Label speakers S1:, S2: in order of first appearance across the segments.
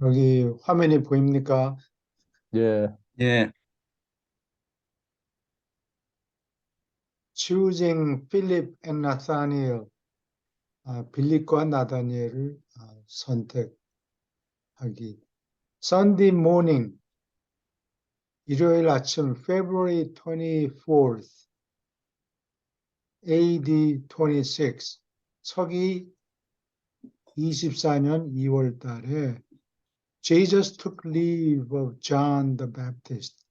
S1: 여기 화면이 보입니까?
S2: 예,
S3: 예,
S1: Choosing Philip and Nathaniel, 빌립과 나다니엘을 선택하기. Sunday morning, 일요일 아침, February 24th, AD 26, 서기 24년 2월 달에 Jesus took leave of John the Baptist.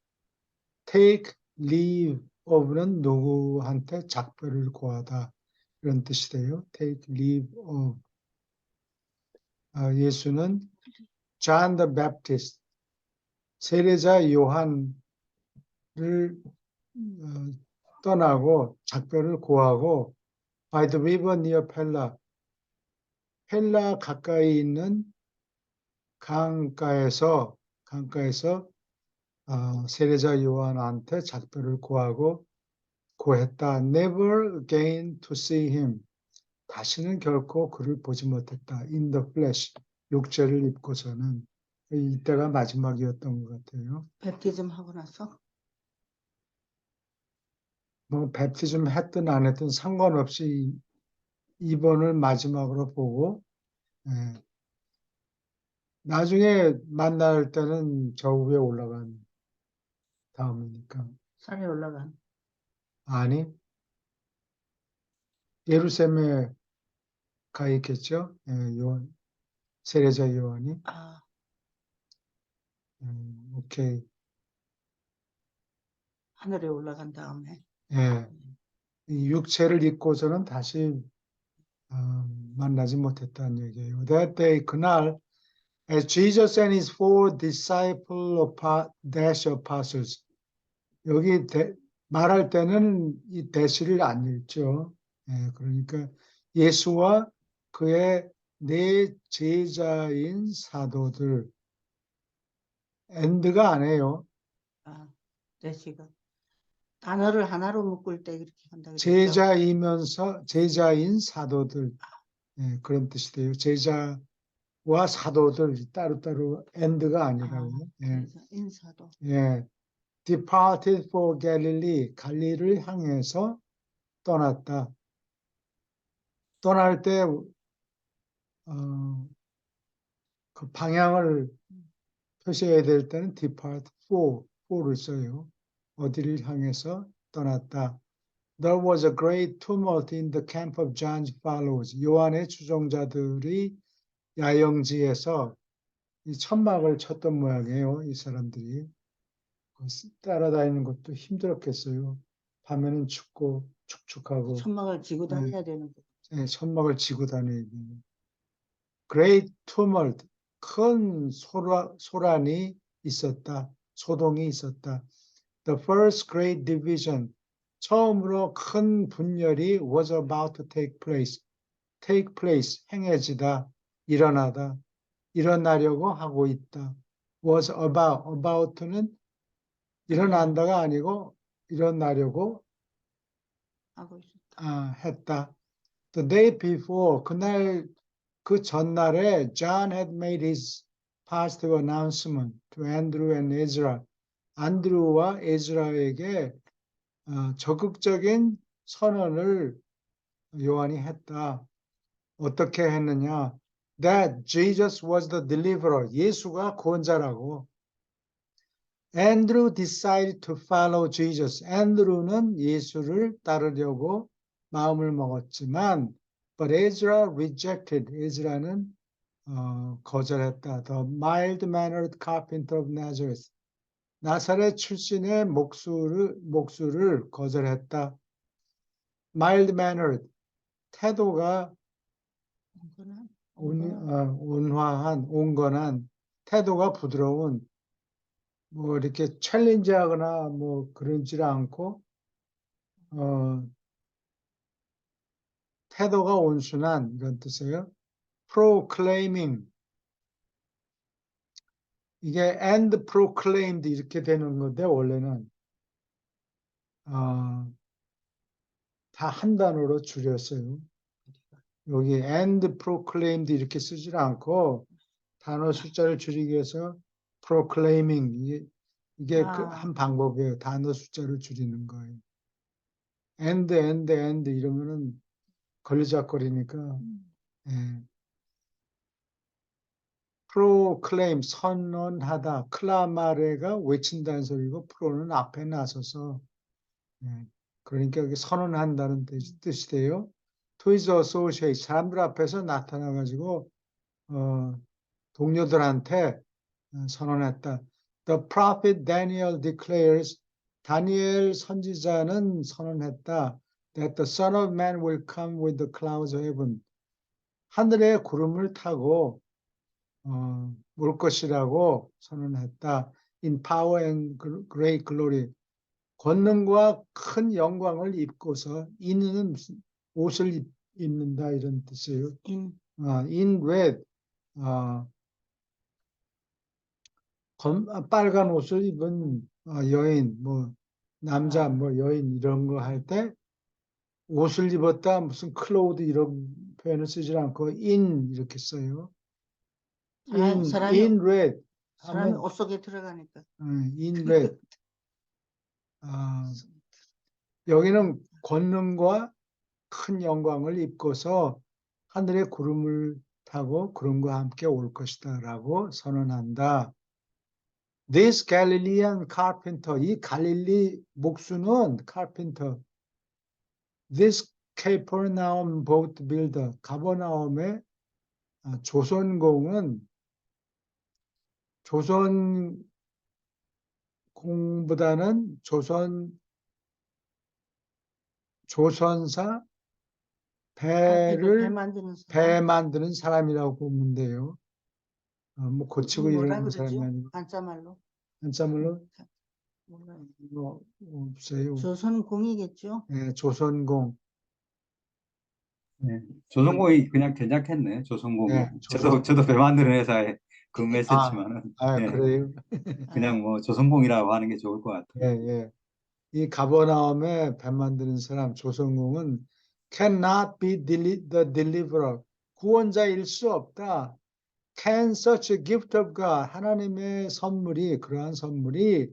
S1: Take leave of는 누구한테 작별을 고하다 이런 뜻이 돼요. Take leave of. 예수는 John the Baptist, 세례자 요한을 떠나고 작별을 고하고 by the river near Pella, 펠라 가까이 있는 강가에서 세례자 요한한테 작별을 고했다. Never again to see him. 다시는 결코 그를 보지 못했다. In the flesh. 육체를 입고서는. 이때가 마지막이었던 것 같아요.
S4: 베프티즘 하고 나서
S1: 뭐 베프티즘 했든 안 했든 상관없이 이번을 마지막으로 보고 나중에 만날 때는 저 위에 올라간 다음이니까.
S4: 산에 올라간
S1: 아니, 예루살렘에 가 있겠죠. 요한, 세례자 요한이. 오케이.
S4: 하늘에 올라간 다음에
S1: 이 육체를 입고서는 다시 만나지 못했다는 얘기예요. That day, 그날, as Jesus and his four apostles. 여기 말할 때는 이 대시를 안 읽죠. 그러니까 예수와 그의 네 제자인 사도들. end가 안 해요.
S4: 대시가 단어를 하나로 묶을 때 이렇게 한다 그랬죠.
S1: 제자인 사도들. 그런 뜻이 돼요. 제자와 사도들 따로따로 end가 아니라고요.
S4: 인사도.
S1: Departed for Galilee, 갈릴리를 향해서 떠났다. 떠날 때 그 방향을 표시해야 될 때는 depart for를 써요. 어디를 향해서 떠났다. There was a great tumult in the camp of John's followers. 요한의 추종자들이 야영지에서 이 천막을 쳤던 모양이에요. 이 사람들이. 따라다니는 것도 힘들었겠어요. 밤에는 춥고 축축하고.
S4: 천막을 지고 다녀야 되는 거.
S1: 천막을 지고 다녀야 되는. Great tumult, 큰 소란이 있었다. 소동이 있었다. The first great division, 처음으로 큰 분열이 was about to take place. Take place, 행해지다, 일어나려고 하고 있다. Was about는 일어난다가 아니고 일어나려고
S4: 하고 있었다.
S1: 했다. The day before, 그 전날에 John had made his positive announcement to Andrew and Ezra. 안드루와 에즈라에게 적극적인 선언을 요한이 했다. 어떻게 했느냐? That Jesus was the deliverer. 예수가 구원자라고. Andrew decided to follow Jesus. 앤드루는 예수를 따르려고 마음을 먹었지만 but Ezra rejected. 에즈라는 거절했다. The mild-mannered carpenter of Nazareth. 나사렛 출신의 목수를 거절했다. mild-mannered, 태도가 온화한, 온건한, 태도가 부드러운, 뭐 이렇게 챌린지하거나 뭐 그러지 않고 태도가 온순한 이런 뜻이에요. proclaiming, 이게 and proclaimed 이렇게 되는 건데 원래는 다 한 단어로 줄였어요. 여기 and proclaimed 이렇게 쓰지 않고 단어 숫자를 줄이기 위해서 proclaiming 이게 그
S4: 아,
S1: 한 방법이에요. 단어 숫자를 줄이는 거예요. and 이러면은 걸리적거리니까 예. proclaim 선언하다 클라마레가 외친다는 소리고 프로는 앞에 나서서 예. 그러니까 여기 선언한다는 뜻이 돼요. to his associate 사람들 앞에서 나타나 가지고 동료들한테 선언했다. The prophet Daniel declares 다니엘 선지자는 선언했다. That the Son of Man will come with the clouds of heaven. 하늘의 구름을 타고 올 것이라고 선언했다. In power and great glory. 권능과 큰 영광을 입고서 인은 무슨 옷을 입는다 이런 뜻이에요. in red 빨간 옷을 입은 여인, 뭐 남자, 뭐 여인 이런 거 할 때 옷을 입었다 무슨 클로우드 이런 표현을 쓰지 않고 in 이렇게 써요. in red
S4: 사람이
S1: 하면
S4: 옷 속에 들어가니까.
S1: in red. 여기는 권능과 큰 영광을 입고서 하늘의 구름을 타고 구름과 함께 올 것이다라고 선언한다. This Galilean carpenter, 이 갈릴리 목수는 carpenter. This Capernaum boat builder, 가버나움의 조선공은 조선공보다는 조선사 배를 배 만드는 사람이라고 보면 돼요. 뭐 고치고
S4: 뭐라
S1: 이러는 사람이
S4: 그러죠?
S1: 아니고.
S4: 한자말로?
S1: 한자말로?
S4: 몰라요.
S1: 뭐 없어요.
S4: 조선공이겠죠?
S1: 네, 조선공.
S2: 네. 조선공이 그냥 괜찮겠네. 조선공이.
S1: 네,
S2: 저도 배 만드는 회사에
S1: 아,
S2: 근무했었지만은 네.
S1: 그래요?
S2: 그냥 뭐 조선공이라고 하는 게 좋을 것
S1: 예,
S2: 같아요.
S1: 예. 이 가버나움에 배 만드는 사람 조선공은 cannot be the deliverer. 구원자일 수 없다. Can such a gift of God, 하나님의 선물이, 그러한 선물이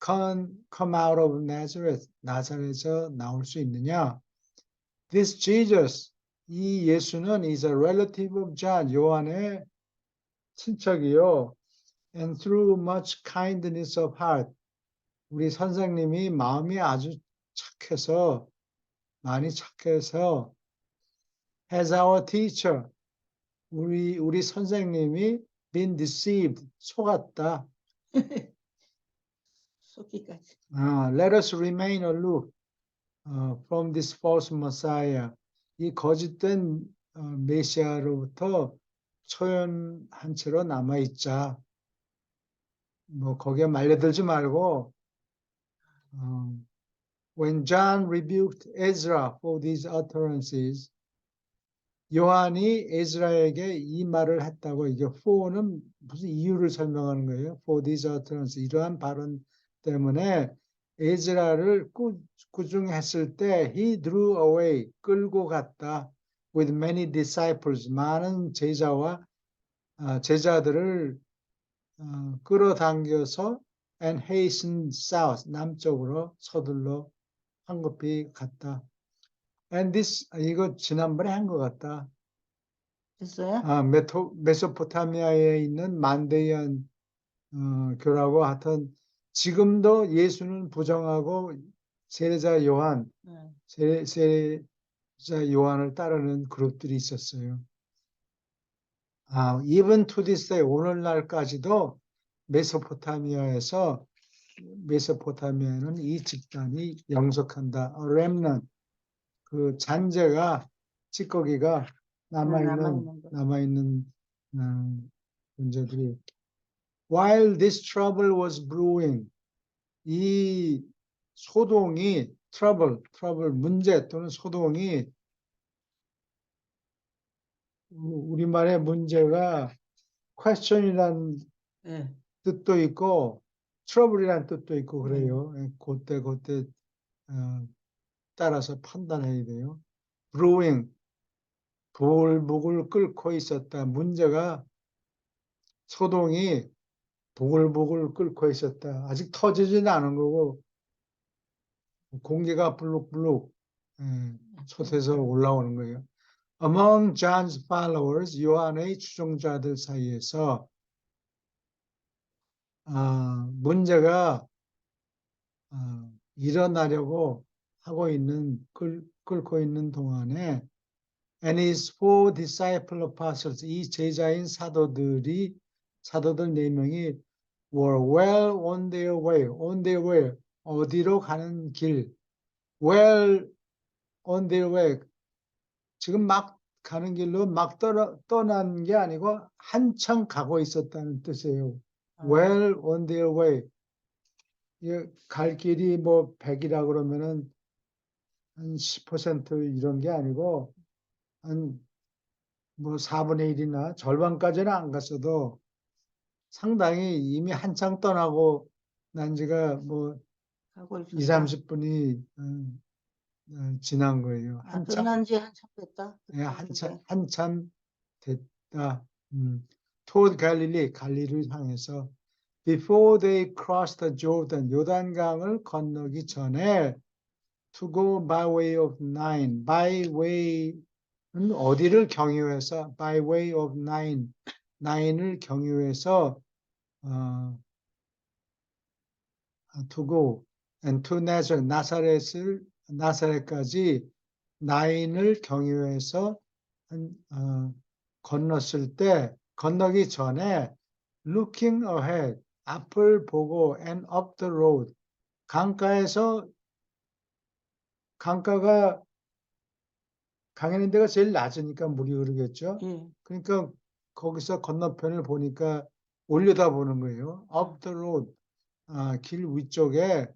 S1: come out of Nazareth, 나사렛에서 나올 수 있느냐? This Jesus, 이 예수는 is a relative of John, 요한의 친척이요. And through much kindness of heart, 우리 선생님이 마음이 아주 착해서, 많이 착해서, as our teacher, 우리 선생님이 been deceived, 속았다.
S4: 속기까지.
S1: Let us remain aloof from this false Messiah. 이 거짓된 메시아로부터 초연한 채로 남아있자. 뭐 거기에 말려들지 말고 When John rebuked Ezra for these utterances, 요한이 에즈라에게 이 말을 했다고 이게 for는 무슨 이유를 설명하는 거예요. For these utterances, 이러한 발언 때문에 에즈라를 꾸중했을 때 he drew away, 끌고 갔다. with many disciples, 많은 제자들을 끌어당겨서 and hastened south, 남쪽으로 서둘러 황급히 갔다. And this, 이거 지난번에 한 것 같다.
S4: 됐어요?
S1: 메소포타미아에 있는 만데이안 교라고 하여튼 지금도 예수는 부정하고 세례자 요한, 세례자 요한을 따르는 그룹들이 있었어요. even to this day, 오늘날까지도 메소포타미아에는 이 집단이 영속한다. remnant, 그 잔재가, 찌꺼기가 남아있는 문제들이. While this trouble was brewing, 이 소동이, trouble, 문제 또는 소동이, 우리말의 문제가 question이라는 뜻도 있고, trouble이라는 뜻도 있고 그래요. 그때 따라서 판단해야 돼요. brewing, 불목을 끓고 있었다. 문제가 소동이 보글보글 끓고 있었다. 아직 터지지는 않은 거고 공기가 불룩불룩 솟아서 올라오는 거예요. Among John's followers, 요한의 추종자들 사이에서 문제가 일어나려고 하고 있는 끓고 있는 동안에 and his four disciple apostles, 이 제자인 사도들 4명이 were well on their way, 어디로 가는 길, well on their way, 지금 막 가는 길로 막 떠난 게 아니고 한참 가고 있었다는 뜻이에요. well on their way. 갈 길이 뭐 100이라 그러면은 한 10% 이런 게 아니고 한 뭐 4분의 1이나 절반까지는 안 갔어도 상당히 이미 한참 떠나고 난 지가 뭐
S4: 가고
S1: 2,
S4: 있었다.
S1: 30분이 지난 거예요.
S4: 떠난 지 한참 됐다.
S1: 예, 한참 됐다. toward Galilee, 갈릴리를 향해서 before they crossed the Jordan, 요단강을 건너기 전에 to go by way of Nine, by way는 어디를 경유해서 by way of Nine을 경유해서 to go and to Nazareth, 나사렛까지 Nine을 경유해서 건너기 전에 looking ahead, 앞을 보고 and up the road, 강가가 강에 있는 데가 제일 낮으니까 물이 흐르겠죠. 그러니까 거기서 건너편을 보니까 올려다보는 거예요. up the road, 길 위쪽에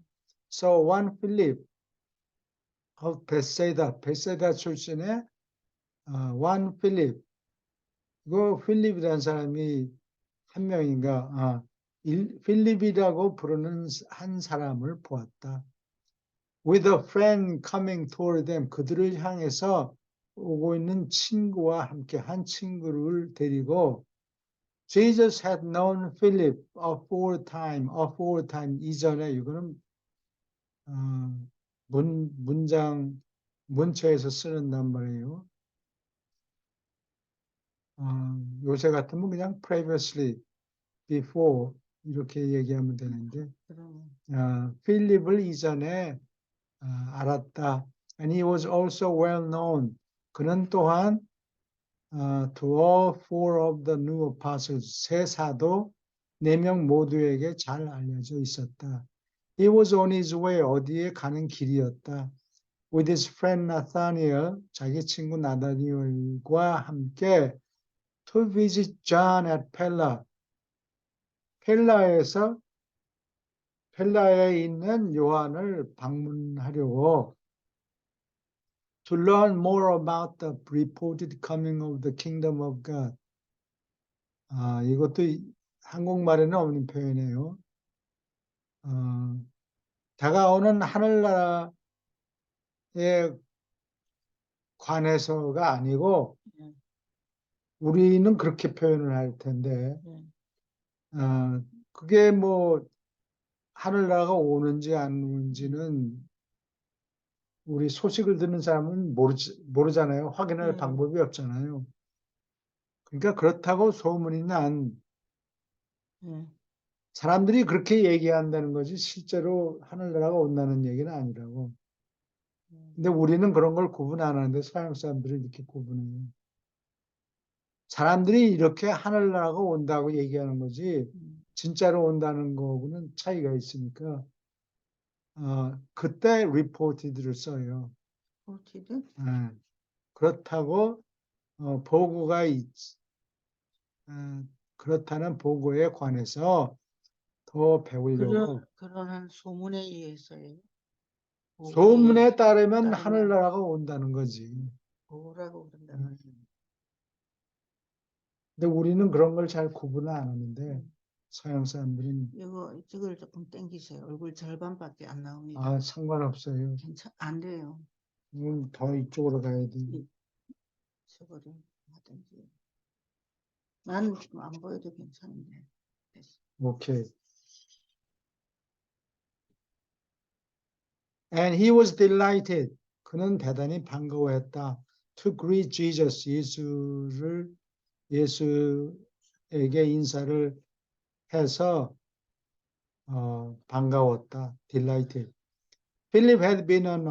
S1: so one Philip of 베세다 출신의 one Philip, 그 필립이라는 사람이 한 명인가, 필립이라고 부르는 한 사람을 보았다. With a friend coming toward them, 그들을 향해서 오고 있는 친구와 함께 한 친구를 데리고 Jesus had known Philip aforetime, 이전에 이거는 문처에서 쓰는단 말이에요. 요새 같으면 그냥 previously, before 이렇게 얘기하면 되는데 필립을 이전에 알았다. And he was also well known. 그는 또한 to all four of the new apostles, 세 사도 4명 모두에게 잘 알려져 있었다. He was on his way, 어디에 가는 길이었다. With his friend Nathaniel, 자기 친구 나다니엘과 함께 to visit John at Pella, 펠라에 있는 요한을 방문하려고 to learn more about the reported coming of the kingdom of God. 이것도 한국말에는 없는 표현이에요. 다가오는 하늘나라에 관해서가 아니고 우리는 그렇게 표현을 할 텐데 그게 뭐 하늘나라가 오는지 안 오는지는 우리 소식을 듣는 사람은 모르잖아요. 확인할 방법이 없잖아요. 그러니까 그렇다고 소문이 난 사람들이 그렇게 얘기한다는 거지 실제로 하늘나라가 온다는 얘기는 아니라고. 근데 우리는 그런 걸 구분 안 하는데 서양 사람들이 이렇게 구분해요. 사람들이 이렇게 하늘나라가 온다고 얘기하는 거지 진짜로 온다는 거하고는 차이가 있으니까 그때 reported를 써요.
S4: reported?
S1: 그렇다고 보고가 그렇다는 보고에 관해서 더 배우려고.
S4: 그러한 소문에 의해서요.
S1: 소문에 따르면 하늘나라가 온다는 거지.
S4: 뭐라고 그런다.
S1: 근데 우리는 그런 걸 잘 구분을 안 하는데 서양 사람들은
S4: 이걸 조금 당기세요. 얼굴 절반밖에 안 나옵니다.
S1: 상관없어요.
S4: 안 돼요.
S1: 더 이쪽으로 가야 돼.
S4: 저거를 하든지. 나는 지금 안 보여도 괜찮은데. 됐어.
S1: 오케이. And he was delighted. 그는 대단히 반가워했다. To greet Jesus. 예수에게 인사를 해서 반가웠다. Delighted. Philip had been an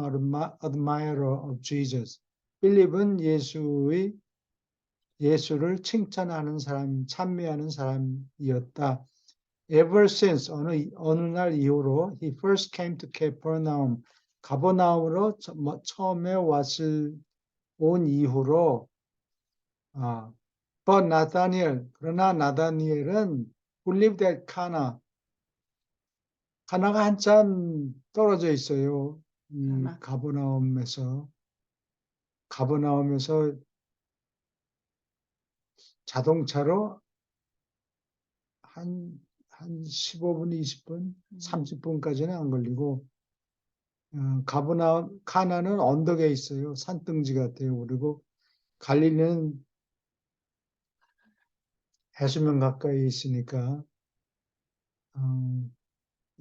S1: admirer of Jesus. 필립은 예수를 칭찬하는 사람, 찬미하는 사람이었다. Ever since 어느 날 이후로 he first came to Capernaum. 가버나움으로 처음에 온 이후로 but Nathanael 그러나 나다니엘은 who lived at Cana 가나가 한참 떨어져 있어요. 이 가버나움에서 자동차로 한 15분, 20분, 30분까지는 안 걸리고 카나는 언덕에 있어요. 산등지 같아요. 그리고 갈릴리는 해수면 가까이 있으니까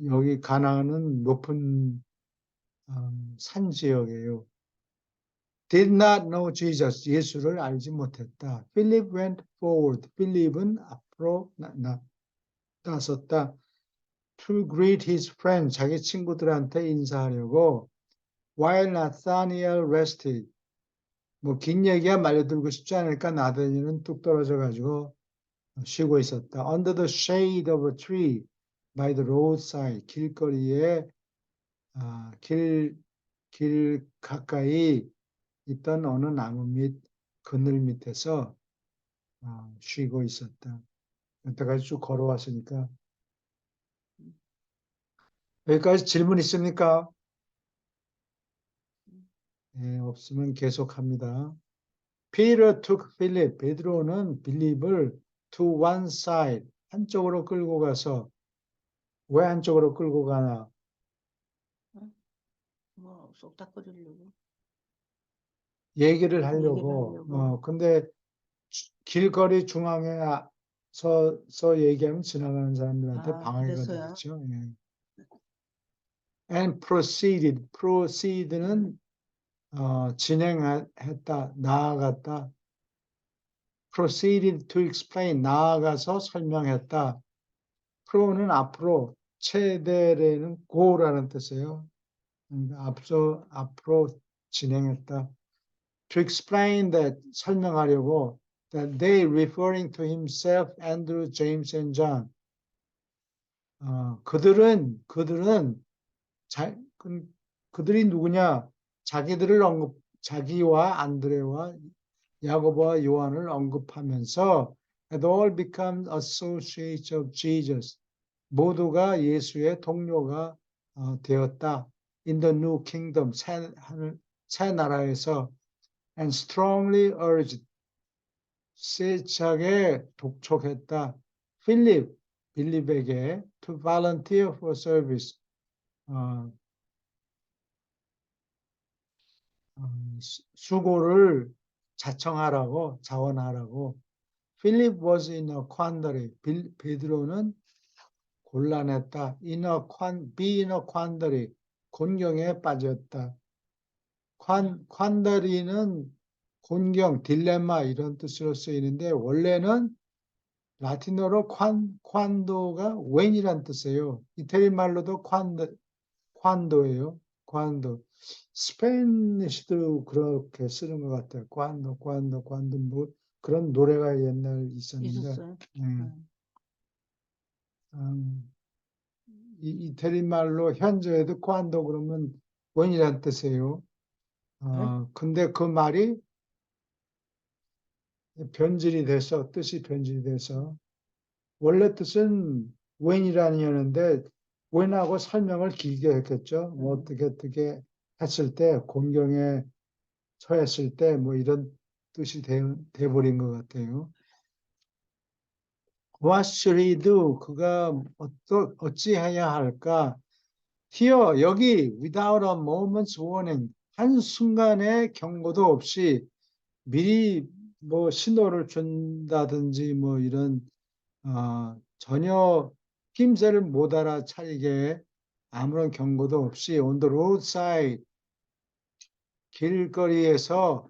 S1: 여기 가나는 높은 산 지역이에요. Did not know Jesus. 예수를 알지 못했다. Philip went forward. 필립은 앞으로 나섰다. To greet his friends. 자기 친구들한테 인사하려고. While Nathanael rested. 뭐 긴 얘기야 말려들고 싶지 않으니까 나다니엘은 뚝 떨어져 가지고 쉬고 있었다. Under the shade of a tree by the roadside. 길거리에 길 가까이 있던 어느 나무 밑 그늘 밑에서 쉬고 있었다. 여태까지 쭉 걸어왔으니까 여기까지 질문 있습니까? 네, 없으면 계속합니다. Peter took Philip. 베드로는 빌립을 to one side 한쪽으로 끌고 가서 왜 한쪽으로 끌고 가나?
S4: 뭐 쏙닥거리려고.
S1: 얘기를 하려고. 근데 길거리 중앙에 서서 얘기하면 지나가는 사람들한테 방해가
S4: 그래서요?
S1: 되겠죠. 예. And proceeded. proceed는 진행했다, 나아갔다. Proceeded to explain. 나아가서 설명했다. pro는 앞으로, 최대래는 go라는 뜻이에요. 앞으로 진행했다. To explain that 설명하려고 that they referring to himself, Andrew, James, and John. 그들은 그들이 누구냐? 자기와 안드레와 야고보와 요한을 언급하면서 had all become associates of Jesus. 모두가 예수의 동료가 되었다. In the new kingdom, 새 나라에서 and strongly urged, 세차게 독촉했다. 빌립에게 to volunteer for service, 수고를 자청하라고, 자원하라고. Philip was in a quandary. 베드로는 곤란했다. be in a quandary. 곤경에 빠졌다. quandary는 곤경, 딜레마 이런 뜻으로 쓰이는데 원래는 라틴어로 quando가 when이란 뜻이에요. 이태리 말로도 quando예요. quando. 스페니쉬도 그렇게 쓰는 것 같아요. quando 뭐 그런 노래가 옛날 있었는데.
S4: 있었어요?
S1: 이태리 말로 현재에도 quando 그러면 when이란 뜻이에요. 근데 그 말이 뜻이 변질이 돼서 원래 뜻은 when이라는 였는데 when하고 설명을 길게 했겠죠. 뭐 어떻게 했을 때, 곤경에 처했을 때 뭐 이런 뜻이 돼버린 것 같아요. What should he do? 그가 어찌해야 할까? Here, 여기, without a moment's warning, 한순간의 경고도 없이 미리 뭐 신호를 준다든지 뭐 이런 전혀 힘세를 못 알아차리게 아무런 경고도 없이 on the roadside 길거리에서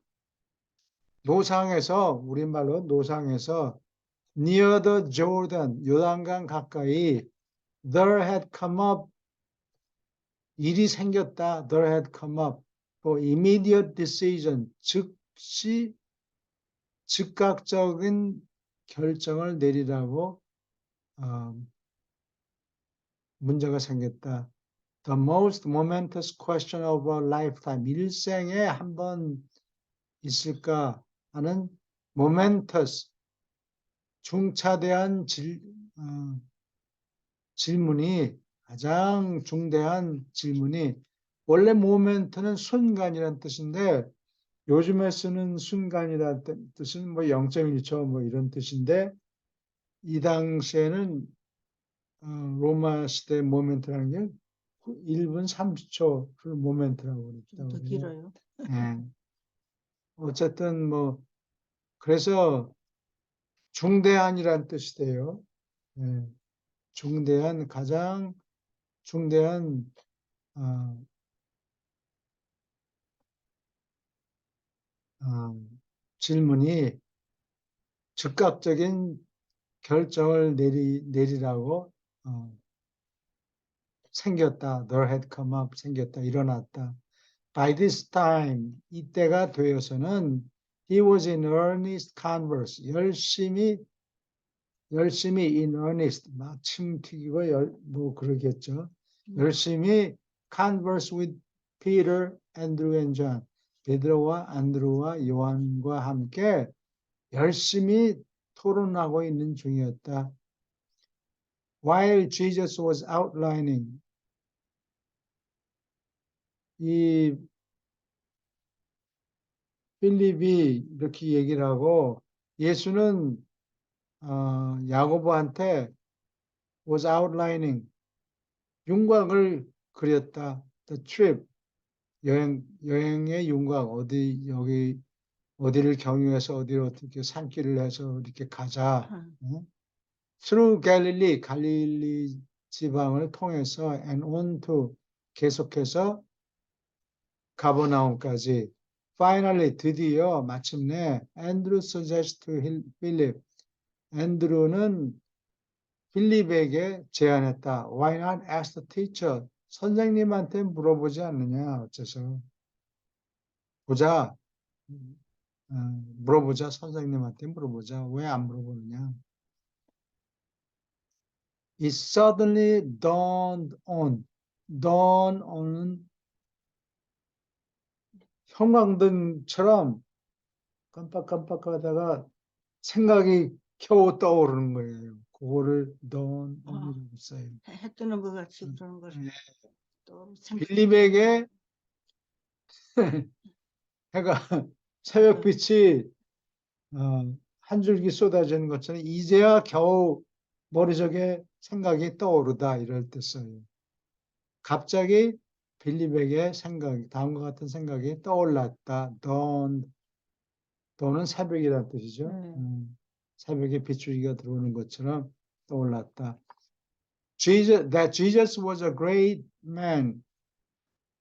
S1: 노상에서 우리말로 노상에서 near the Jordan 요단강 가까이 there had come up 일이 생겼다 there had come up 또 immediate decision 즉시 즉각적인 결정을 내리라고 문제가 생겼다. The most momentous question of a lifetime. 일생에 한 번 있을까 하는 momentous, 중차대한 질문이 가장 중대한 질문이 원래 모멘트는 순간이란 뜻인데 요즘에 쓰는 순간이라는 뜻은 뭐 0.1초 뭐 이런 뜻인데 이 당시에는 로마 시대 모멘트라는 게 1분 30초를 모멘트라고
S4: 좀 더
S1: 그랬다고
S4: 길어요.
S1: 예. 어쨌든 뭐 그래서 중대한이란 뜻이 돼요. 예. 중대한 가장 중대한 어, 질문이 즉각적인 결정을 내리라고 생겼다. There had come up 생겼다. 일어났다. By this time 이때가 되어서는 he was in earnest converse 열심히 in earnest 막 침 튀기고 뭐 그러겠죠. 열심히 converse with Peter, Andrew and John 베드로와 안드루와 요한과 함께 열심히 토론하고 있는 중이었다. While Jesus was outlining 이 필립이 이렇게 얘기를 하고 예수는 야고보한테 was outlining 윤곽을 그렸다. The trip 여행의 윤곽 여기 어디를 경유해서 어디를 어떻게 산길을 해서 이렇게 가자. 응? Through Galilee 갈릴리 지방을 통해서 and on to 계속해서 가버나움까지. Finally 드디어 마침내 Andrew suggests to Philip 앤드루는 필립에게 제안했다. Why not ask the teacher? 선생님한테 물어보지 않느냐, 어째서. 보자. 물어보자. 선생님한테 물어보자. 왜 안 물어보느냐. It suddenly dawned on. dawn on은 형광등처럼 깜빡깜빡하다가 생각이 겨우 떠오르는 거예요. 그거를 dawn on이라고 써요.
S4: 해 뜨는 것 같이 그런 걸
S1: 네.
S4: 또
S1: 빌립에게 해가 새벽빛이 한 줄기 쏟아지는 것처럼 이제야 겨우 머릿속에 생각이 떠오르다 이럴 때 써요. 갑자기 빌립에게 다음과 같은 생각이 떠올랐다. dawn은 새벽이라는 뜻이죠. 새벽에 빗줄기가 들어오는 것처럼 떠올랐다. that Jesus was a great man.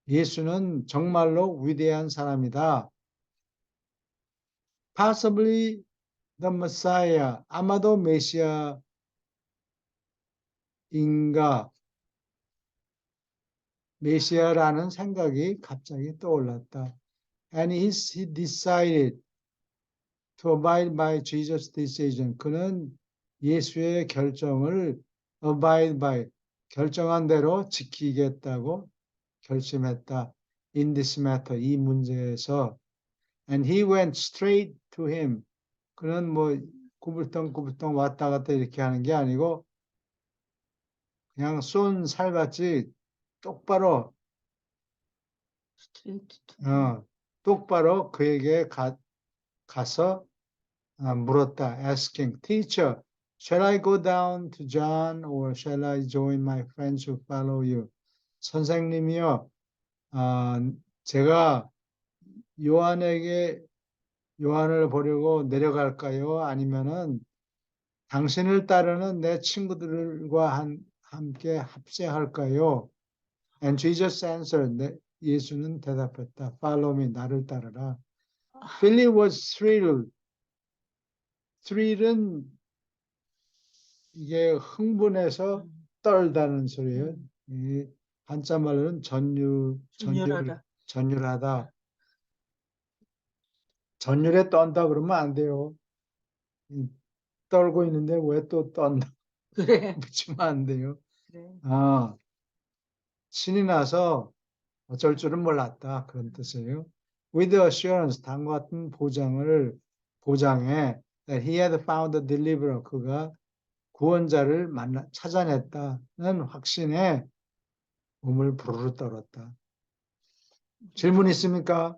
S1: 예수는 정말로 위대한 사람이다. Possibly the Messiah. 아마도 메시아라는 생각이 갑자기 떠올랐다. And he decided to abide by Jesus' decision. 그는 예수의 결정을 abide by, 결정한 대로 지키겠다고 결심했다. In this matter, 이 문제에서. And he went straight to him. 그는 뭐 구불덩구불덩 왔다 갔다 이렇게 하는 게 아니고 그냥 쏜 살같이 똑바로 똑바로 그에게 가서 물었다. Asking, Teacher, shall I go down to John or shall I join my friends who follow you? 선생님이요, 제가 요한을 보려고 내려갈까요? 아니면은 당신을 따르는 내 친구들과 함께 합세할까요? And Jesus answered, 예수는 대답했다. Follow me, 나를 따르라. Philip was thrilled. thrill은 이게 흥분해서 떨다는 소리예요. 이 한자말로는
S4: 전율하다.
S1: 전율하다. 전율에 떤다 그러면 안 돼요. 떨고 있는데 왜 또 떤다
S4: 그래.
S1: 붙이면 안 돼요.
S4: 그래.
S1: 아, 신이 나서 어쩔 줄은 몰랐다. 그런 뜻이에요. With assurance, 다음과 같은 보장에 that he had found a deliverer, 그가 구원자를 찾아냈다는 확신에 몸을 부르르 떨었다. 질문 있습니까?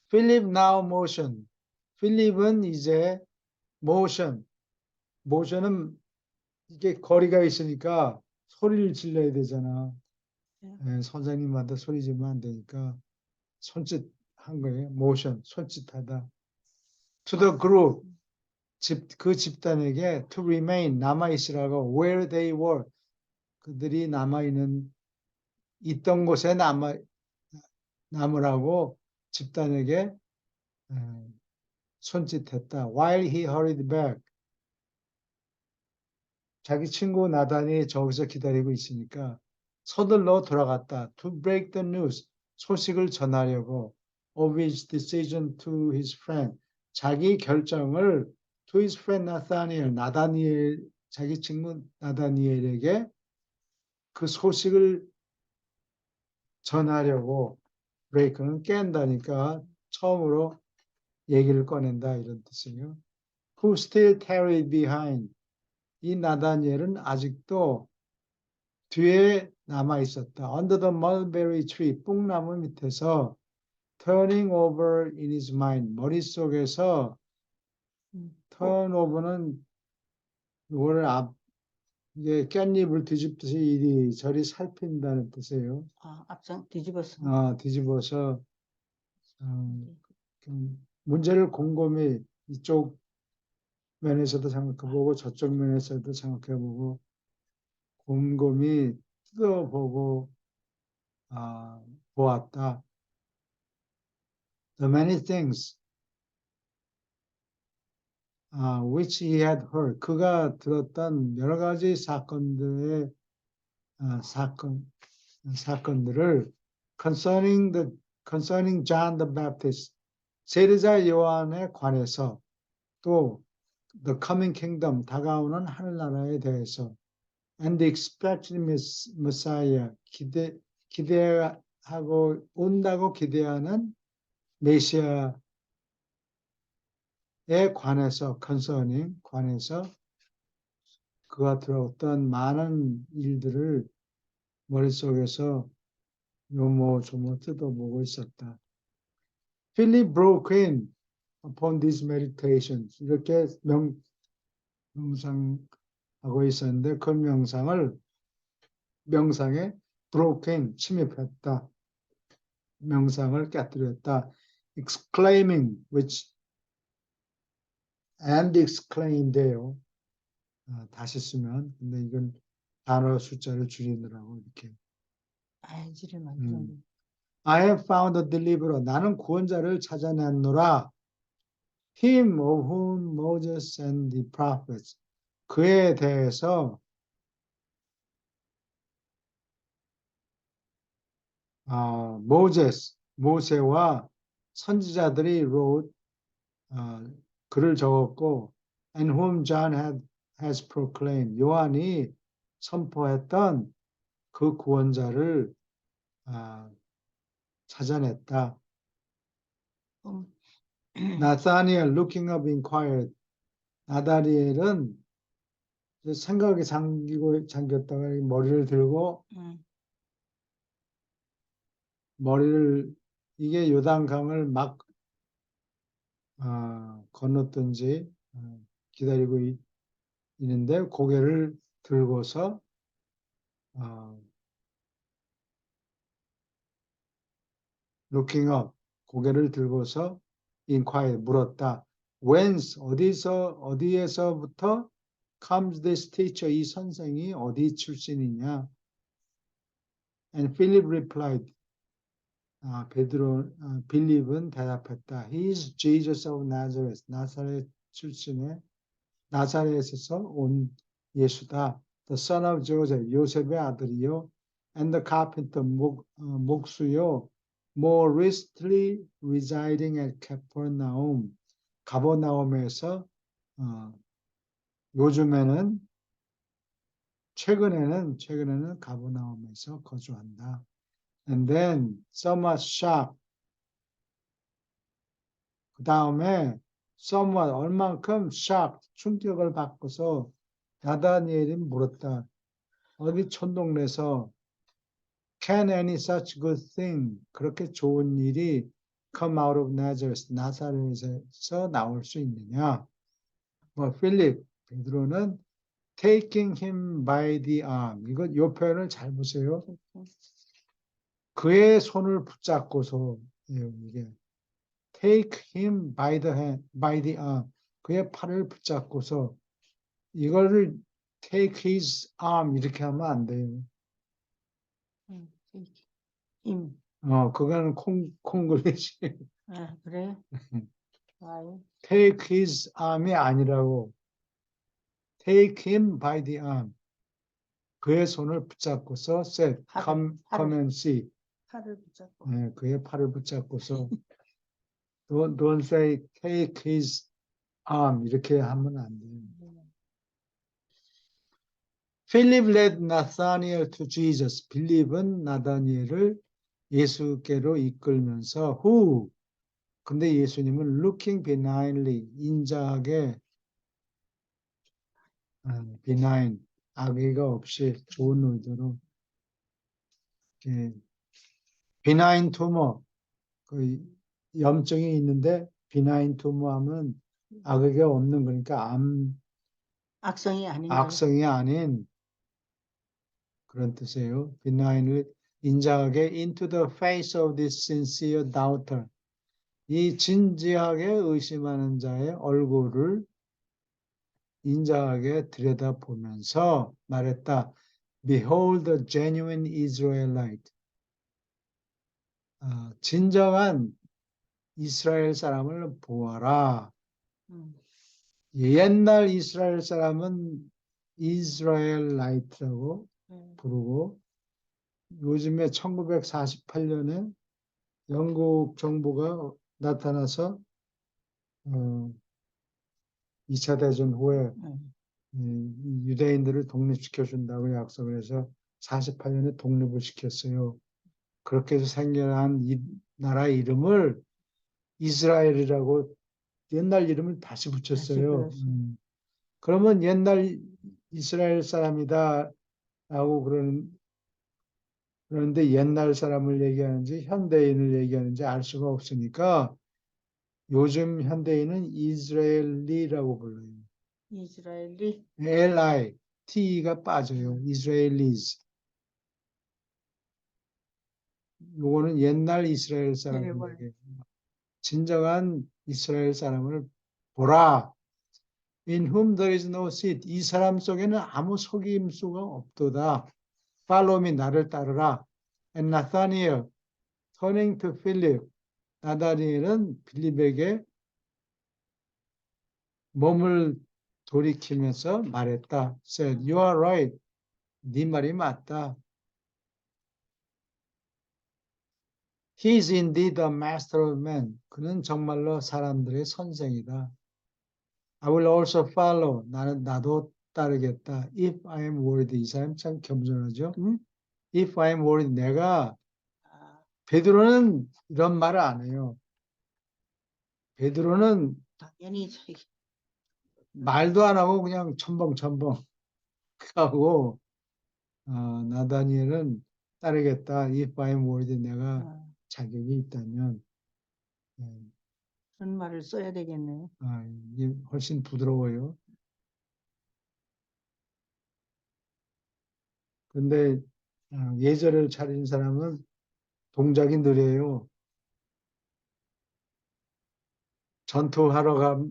S1: Philip now motion. 필립은 이제 motion은 이게 거리가 있으니까 소리를 질러야 되잖아. 예, 선생님한테 소리 지르면 안 되니까 손짓한 거예요. motion, 손짓하다. To the group, 그 집단에게 to remain, 남아있으라고 where they were, 그들이 있던 곳에 남으라고 집단에게 손짓했다. While he hurried back, 자기 친구 나단이 저기서 기다리고 있으니까 서둘러 돌아갔다. To break the news, 소식을 전하려고. Of his decision to his friend, 자기 결정을 to his friend 나다니엘, 자기 친구 나다니엘에게 그 소식을 전하려고. break는 깬다니까 처음으로 얘기를 꺼낸다 이런 뜻이에요. Who still tarried behind, 이 나다니엘은 아직도 뒤에 남아 있었다. Under the mulberry tree, 뽕나무 밑에서 turning over in his mind, 머릿속에서 turn over는 이거를 이게 깻잎을 뒤집듯이 이리저리 살핀다는 뜻이에요.
S4: 앞장 뒤집어서.
S1: 뒤집어서 문제를 곰곰이 이쪽 면에서도 생각해보고 저쪽 면에서도 생각해보고 곰곰이 뜯어보고 보았다. The many things which he had heard, 그가 들었던 여러 가지 사건들의 사건들을 concerning John the Baptist, 세례자 요한에 관해서, 또 the coming kingdom, 다가오는 하늘나라에 대해서, and the expected Messiah, 기대하고 온다고 기대하는 메시아에 관해서, concerning 관해서 그가 들었던 많은 일들을 머릿속에서 요모조모 뜯어보고 있었다. Philip broke in upon these meditations. 이렇게 명상하고 있었는데 그 명상에 broke in, 침입했다. 명상을 깨뜨렸다. exclaiming, and exclaimed예요. 다시 쓰면, 근데 이건 단어 숫자를 줄이느라고 이렇게.
S4: 알지를 만드는.
S1: I have found a deliverer. 나는 구원자를 찾아냈노라. Him of whom Moses and the prophets. 그에 대해서 모세와 선지자들이 wrote, 글을 적었고, and whom John has proclaimed. 요한이 선포했던 그 구원자를 찾아냈다. 나다니엘 looking up inquired. 나다니엘은 생각에 잠겼다가 머리를 들고 이게 요단강을 막 건넜든지 기다리고 있는데 고개를 들고서 looking up, 고개를 들고서 inquire 물었다. Whence 어디에서부터 comes this teacher 이 선생이 어디 출신이냐? And Philip replied. 빌립은 대답했다. He is Jesus of Nazareth. 나사렛 출신의 나사렛에서 온 예수다. The son of Joseph. 요셉의 아들이요. And the carpenter. 목수요. More recently residing at Capernaum. 가버나움에서 최근에는 가버나움에서 거주한다. And then somewhat shocked. 그 다음에 somewhat 얼만큼 shocked 충격을 받고서 나다니엘이 물었다. 어디 촌동네에서 can any such good thing 그렇게 좋은 일이 come out of Nazareth 나사렛에서 나올 수 있느냐? 필립 베드로는 taking him by the arm 요 표현을 잘 보세요. 그의 손을 붙잡고서 이게 take him by the arm 그의 팔을 붙잡고서 이거를 take his arm 이렇게 하면 안 돼요. 그거는 콩글리시.
S4: 그래? 아유.
S1: take his arm이 아니라고 take him by the arm 그의 손을 붙잡고서 said come and see
S4: 팔을 붙잡고.
S1: 그의 팔을 붙잡고서 don't say take his arm 이렇게 하면 안 돼요. Philip led Nathanael to Jesus. 빌립은 나다니엘을 예수께로 이끌면서 근데 예수님은 looking benignly 인자하게 benign 악의가 없이 좋은 의도로 benign tumor 그 염증이 있는데 benign tumor 하면 악의가 없는 거니까
S4: 악성이 아닌
S1: 악성이 아닌 그런 뜻이에요. benignly 인자하게 into the face of this sincere doubter 이 진지하게 의심하는 자의 얼굴을 인자하게 들여다보면서 말했다. Behold the genuine Israelite. 진정한 이스라엘 사람을 보아라. 옛날 이스라엘 사람은 이스라엘라이트라고 부르고 요즘에 1948년에 영국 정부가 나타나서 2차 대전 후에 유대인들을 독립시켜준다고 약속을 해서 48년에 독립을 시켰어요. 그렇게 해서 생겨난 이 나라 이름을 이스라엘이라고 옛날 이름을 다시 붙였어요. 그러면 옛날 이스라엘 사람이다 라고 그러는데 옛날 사람을 얘기하는지 현대인을 얘기하는지 알 수가 없으니까 요즘 현대인은 이스라엘리라고 불러요.
S4: 이스라엘이
S1: Li, T가 빠져요. Israelis. 요거는 옛날 이스라엘 사람에게 진정한 이스라엘 사람을 보라. In whom there is no deceit. 이 사람 속에는 아무 속임수가 없도다. Follow me, 나를 따르라. And Nathanael, turning to Philip. 나다니엘은 빌립에게 몸을 돌이키면서 말했다. Said, you are right. 네 말이 맞다. He is indeed a master of men. 그는 정말로 사람들의 선생이다. I will also follow. 나도 따르겠다. If I am worthy. 이 사람 참 겸손하죠. If I am worthy. 베드로는 이런 말을 안 해요. 베드로는
S4: 당연히
S1: 말도 안 하고 그냥 첨벙첨벙 하고 나다니엘은 따르겠다. If I am worthy. 내가 자격이 있다면
S4: 그런 말을 써야 되겠네요.
S1: 이게 훨씬 부드러워요. 근데 예절을 차린 사람은 동작이 느려요. 전투하러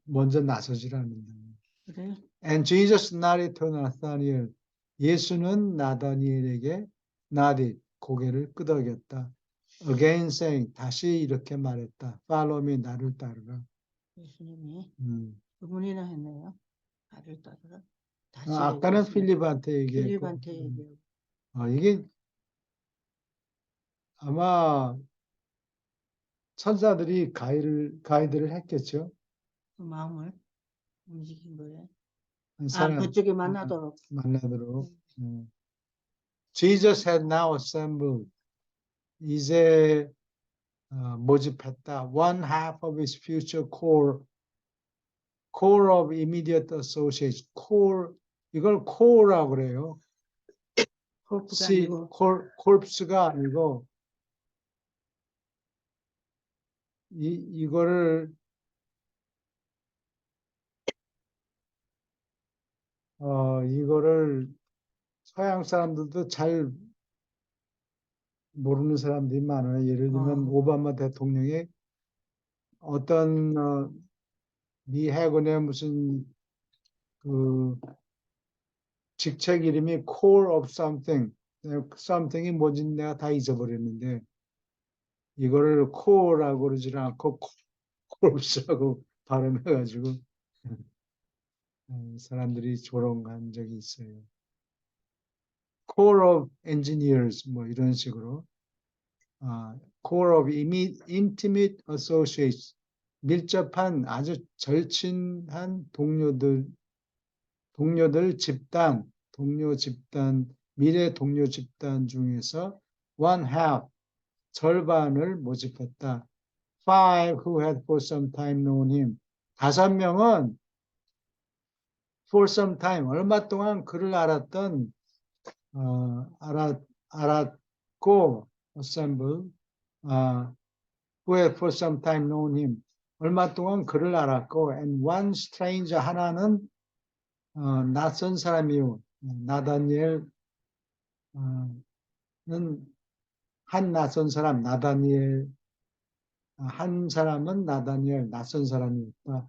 S1: 먼저 나서질 않는다.
S4: 그래.
S1: And Jesus nodded to Nathanael. 예수는 나다니엘에게 nodded, 고개를 끄덕였다. Again saying, 다시 이렇게 말했다. Follow me, 나를 따르라.
S4: 예수님이
S1: 음.
S4: 두 번이나 했네요. 나를 따르라. 다시
S1: 아까는
S4: 얘기했어요.
S1: 필립한테 얘기했고,
S4: 필립한테 얘기하고.
S1: 이게 아마 천사들이 가이드를 했겠죠.
S4: 그 마음을 움직인 거예요.
S1: 한
S4: 아,
S1: 사람
S4: 그쪽에 만나도록.
S1: 만나도록. Jesus had now assembled. 이제 모집했다. One half of his future core of immediate associates. core, 이걸 core라고 그래요.
S4: 콜프가 아니고
S1: corpse가 아니고 이거를 이거를 서양 사람들도 잘 모르는 사람들이 많아요. 예를 들면 오바마 대통령이 어떤 미 해군의 무슨 그 직책 이름이 core of something이 뭔지 내가 다 잊어버렸는데 이거를 core라고 그러지 않고 corpse라고 발음해가지고 사람들이 조롱한 적이 있어요. core of engineers 뭐 이런 식으로 core of intimate associates 밀접한 아주 절친한 동료 집단, 미래 동료 집단 중에서 one half, 절반을 모집했다. Five who had for some time known him. 5명은 for some time, 얼마 동안 그를 알았던, 알았고, assemble, who had for some time known him. 얼마 동안 그를 알았고, and one stranger, 하나는 낯선 사람이요. 나다니엘은 한 낯선 사람, 한 사람은 나다니엘, 낯선 사람이었다.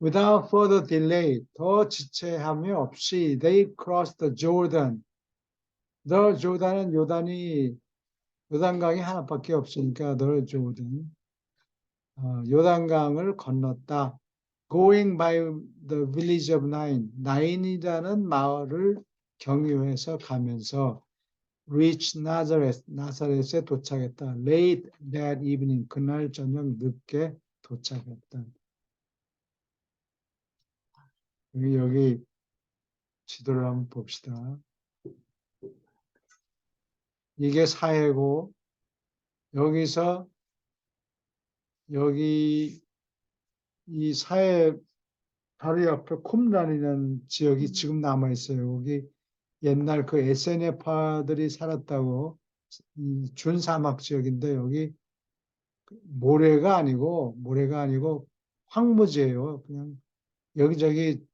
S1: Without further delay, 더 지체함이 없이, they crossed the Jordan. The Jordan은 요단강이 하나밖에 없으니까 the Jordan. 요단강을 건넜다. Going by the village of 나인이라는 마을을 경유해서 가면서 reach Nazareth, 나사렛에 도착했다. Late that evening, 그날 저녁 늦게 도착했다. 여기 지도를 한번 봅시다. 이게 사해고 여기서 여기 이 사해 바로 옆에 쿰란이라는 지역이 지금 남아 있어요. 여기 옛날 그 에세네파들이 살았다고 준사막 지역인데 여기 모래가 아니고 황무지예요. 그냥 여기저기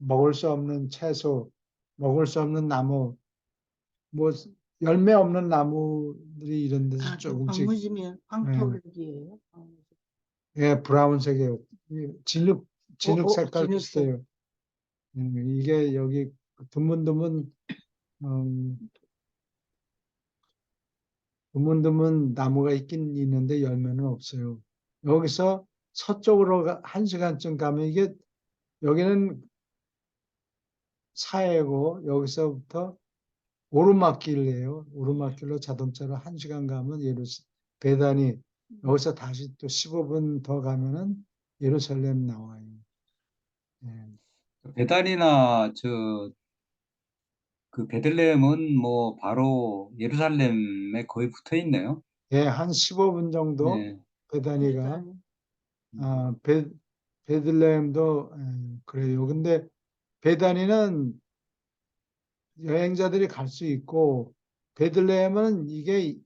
S1: 먹을 수 없는 채소, 먹을 수 없는 나무, 뭐 열매 없는 나무들이 이런 데서 조금씩
S4: 황무지면 황토색이에요.
S1: 예, 브라운색이에요. 진흙 색깔
S4: 진흙색.
S1: 비슷해요. 이게 여기 드문드문 나무가 있긴 있는데 열매는 없어요. 여기서 서쪽으로 1시간쯤 가면 여기는 사해고 여기서부터 오르막길이에요. 오르막길로 자동차로 1시간 가면 베다니 여기서 다시 또 15분 더 가면은 예루살렘 나와요. 예.
S2: 베단이나 그 베들레헴은 뭐 바로 예루살렘에 거의 붙어 있네요.
S1: 예, 한 15분 정도
S2: 네.
S1: 베다니가 베들레헴도 그래요. 근데 베다니는 여행자들이 갈 수 있고 베들레헴은 이게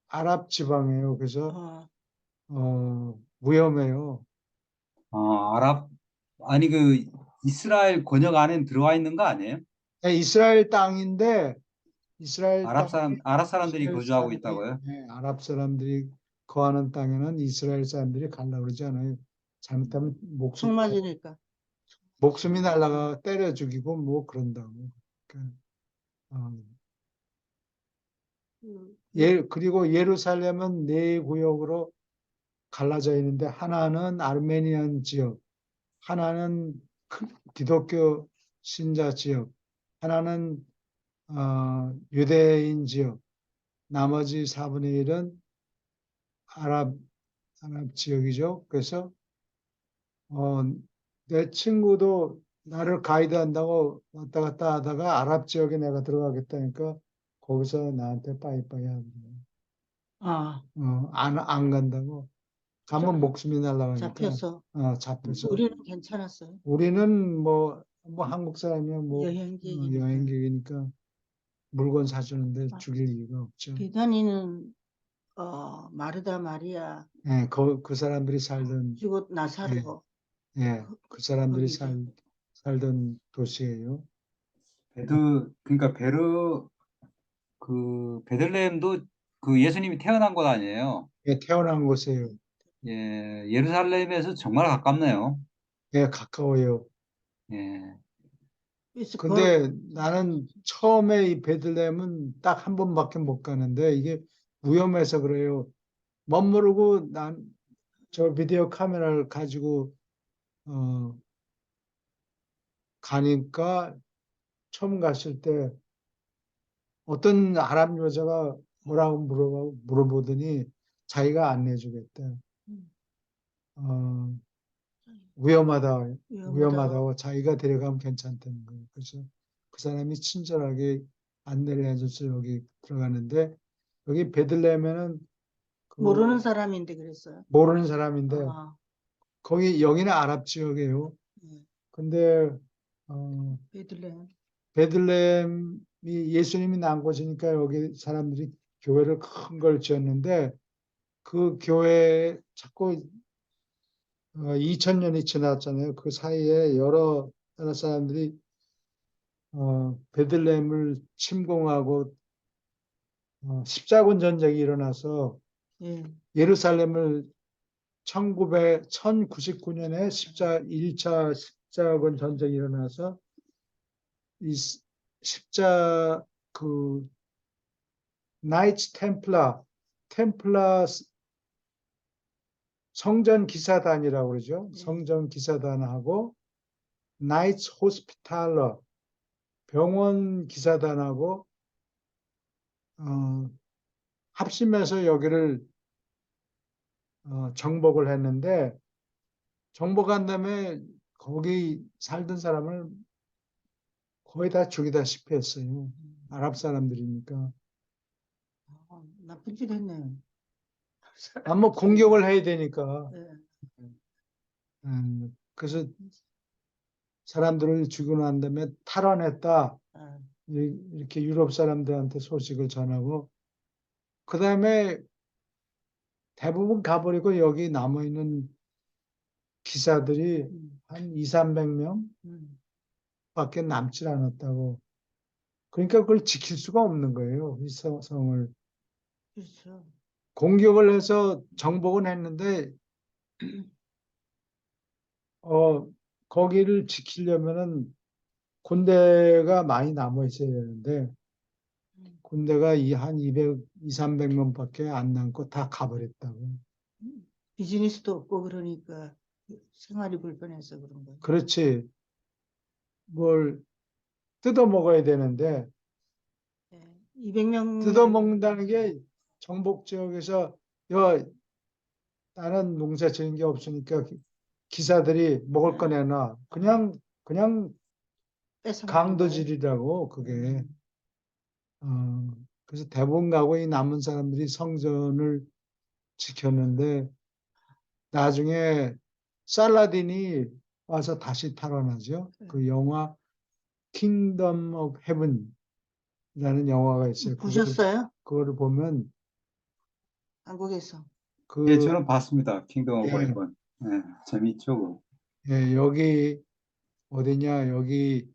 S1: 아랍 지방이에요. 그래서 위험해요.
S2: 아니 그 이스라엘 권역 안에 들어와 있는 거 아니에요?
S1: 네, 이스라엘 땅인데 이스라엘
S2: 아랍
S1: 땅에
S2: 사람들이
S1: 이스라엘
S2: 거주하고
S1: 사람들이,
S2: 있다고요?
S1: 네, 아랍 사람들이 거하는 땅에는 이스라엘 사람들이 가려고 그러지 않아요. 잘못하면
S4: 총 맞으니까.
S1: 목숨이 날아가 때려 죽이고 뭐 그런다고. 그러니까, 어, 그리고 예루살렘은 네 구역으로 갈라져 있는데 하나는 아르메니안 지역, 하나는 기독교 신자 지역, 하나는 유대인 지역, 나머지 4분의 1은 아랍 지역이죠. 그래서 내 친구도 나를 가이드 한다고 왔다 갔다 하다가 아랍 지역에 내가 들어가겠다니까 거기서 나한테 빠이빠이 하는 거예요.
S4: 아,
S1: 안 간다고. 가면 목숨이 날아가니까.
S4: 잡혀서.
S1: 잡혀서.
S4: 우리는 괜찮았어요.
S1: 우리는 뭐 한국 사람이면 뭐
S4: 여행객이니까.
S1: 여행객이니까 물건 사주는데
S4: 아,
S1: 죽일 이유가 없죠.
S4: 비단이는 마르다 마리아
S1: 예, 그 사람들이 살던,
S4: 그리고 나사로
S1: 그 사람들이
S4: 거기죠.
S1: 살던 도시예요.
S2: 그러니까 베들레헴도 그 예수님이 태어난 곳 아니에요.
S1: 예, 태어난 곳이에요.
S2: 예, 예루살렘에서 정말 가깝네요.
S1: 예, 가까워요.
S2: 예,
S4: 그래서
S1: 근데 나는 처음에 이 베들레헴은 딱 한 번밖에 못 가는데 이게 위험해서 그래요. 멋모르고 난 저 비디오 카메라를 가지고 가니까 처음 갔을 때 어떤 아랍 여자가 뭐라고 물어보더니 자기가 안내주겠대.
S4: 음,
S1: 어, 위험하다고
S4: 위험하다고.
S1: 자기가 데려가면 괜찮다는 거예요. 그래서 그 사람이 친절하게 안내를 해줘서 여기 들어가는데 여기 베들레헴에는
S4: 모르는
S1: 그
S4: 사람인데 그랬어요.
S1: 모르는 사람인데
S4: 아,
S1: 거기 여기는 아랍 지역이에요.
S4: 네.
S1: 근데
S4: 베들레헴.
S1: 베들레헴이 예수님이 난 곳이니까 여기 사람들이 교회를 큰 걸 지었는데 그 교회 자꾸 2000년이 지났잖아요. 그 사이에 여러 나라 사람들이 베들레헴을 침공하고 십자군 전쟁이 일어나서
S4: 예.
S1: 예루살렘을 1099년에 1차 십자군 전쟁이 일어나서 이 십자 그 나이츠 템플라 성전 기사단이라고 그러죠.
S4: 네.
S1: 성전 기사단하고 나이츠 호스피탈러 병원 기사단하고 합심해서 여기를 정복을 했는데 정복한 다음에 거기 살던 사람을 거의 다 죽이다시피 했어요. 아랍 사람들이니까.
S4: 나쁜 짓 했네요.
S1: 뭐 공격을 해야 되니까.
S4: 예.
S1: 그래서 사람들을 죽이고 난 다음에 탈환했다.
S4: 아,
S1: 이렇게 유럽 사람들한테 소식을 전하고 그 다음에 대부분 가버리고 여기 남아있는 기사들이 한 2, 300명
S4: 음,
S1: 밖에 남질 않았다고. 그러니까 그걸 지킬 수가 없는 거예요. 이 성을.
S4: 그렇죠.
S1: 공격을 해서 정복은 했는데 거기를 지키려면은 군대가 많이 남아 있어야 되는데 군대가 한 200, 2, 300명밖에 안 남고 다 가버렸다고.
S4: 비즈니스도 없고 그러니까 생활이 불편해서 그런 거예요.
S1: 그렇지. 뭘 뜯어 먹어야 되는데
S4: 200명
S1: 뜯어 먹는다는 게 정복 지역에서 나는 농사 지은 게 없으니까 기사들이 먹을 거 내놔. 그냥
S4: 뺏어 먹는 거예요.
S1: 강도질이라고 그게. 그래서 대부분 가고 이 남은 사람들이 성전을 지켰는데 나중에 살라딘이 와서 다시 탈환하죠. 그 영화 킹덤 오브 헤븐이라는 영화가 있어요.
S4: 보셨어요?
S1: 그거를 보면
S4: 한국에서.
S2: 예,
S1: 그
S2: 저는 봤습니다. 킹덤 오브
S1: 예,
S2: 헤븐. 예, 재밌죠. 그거.
S1: 여기 어디냐 여기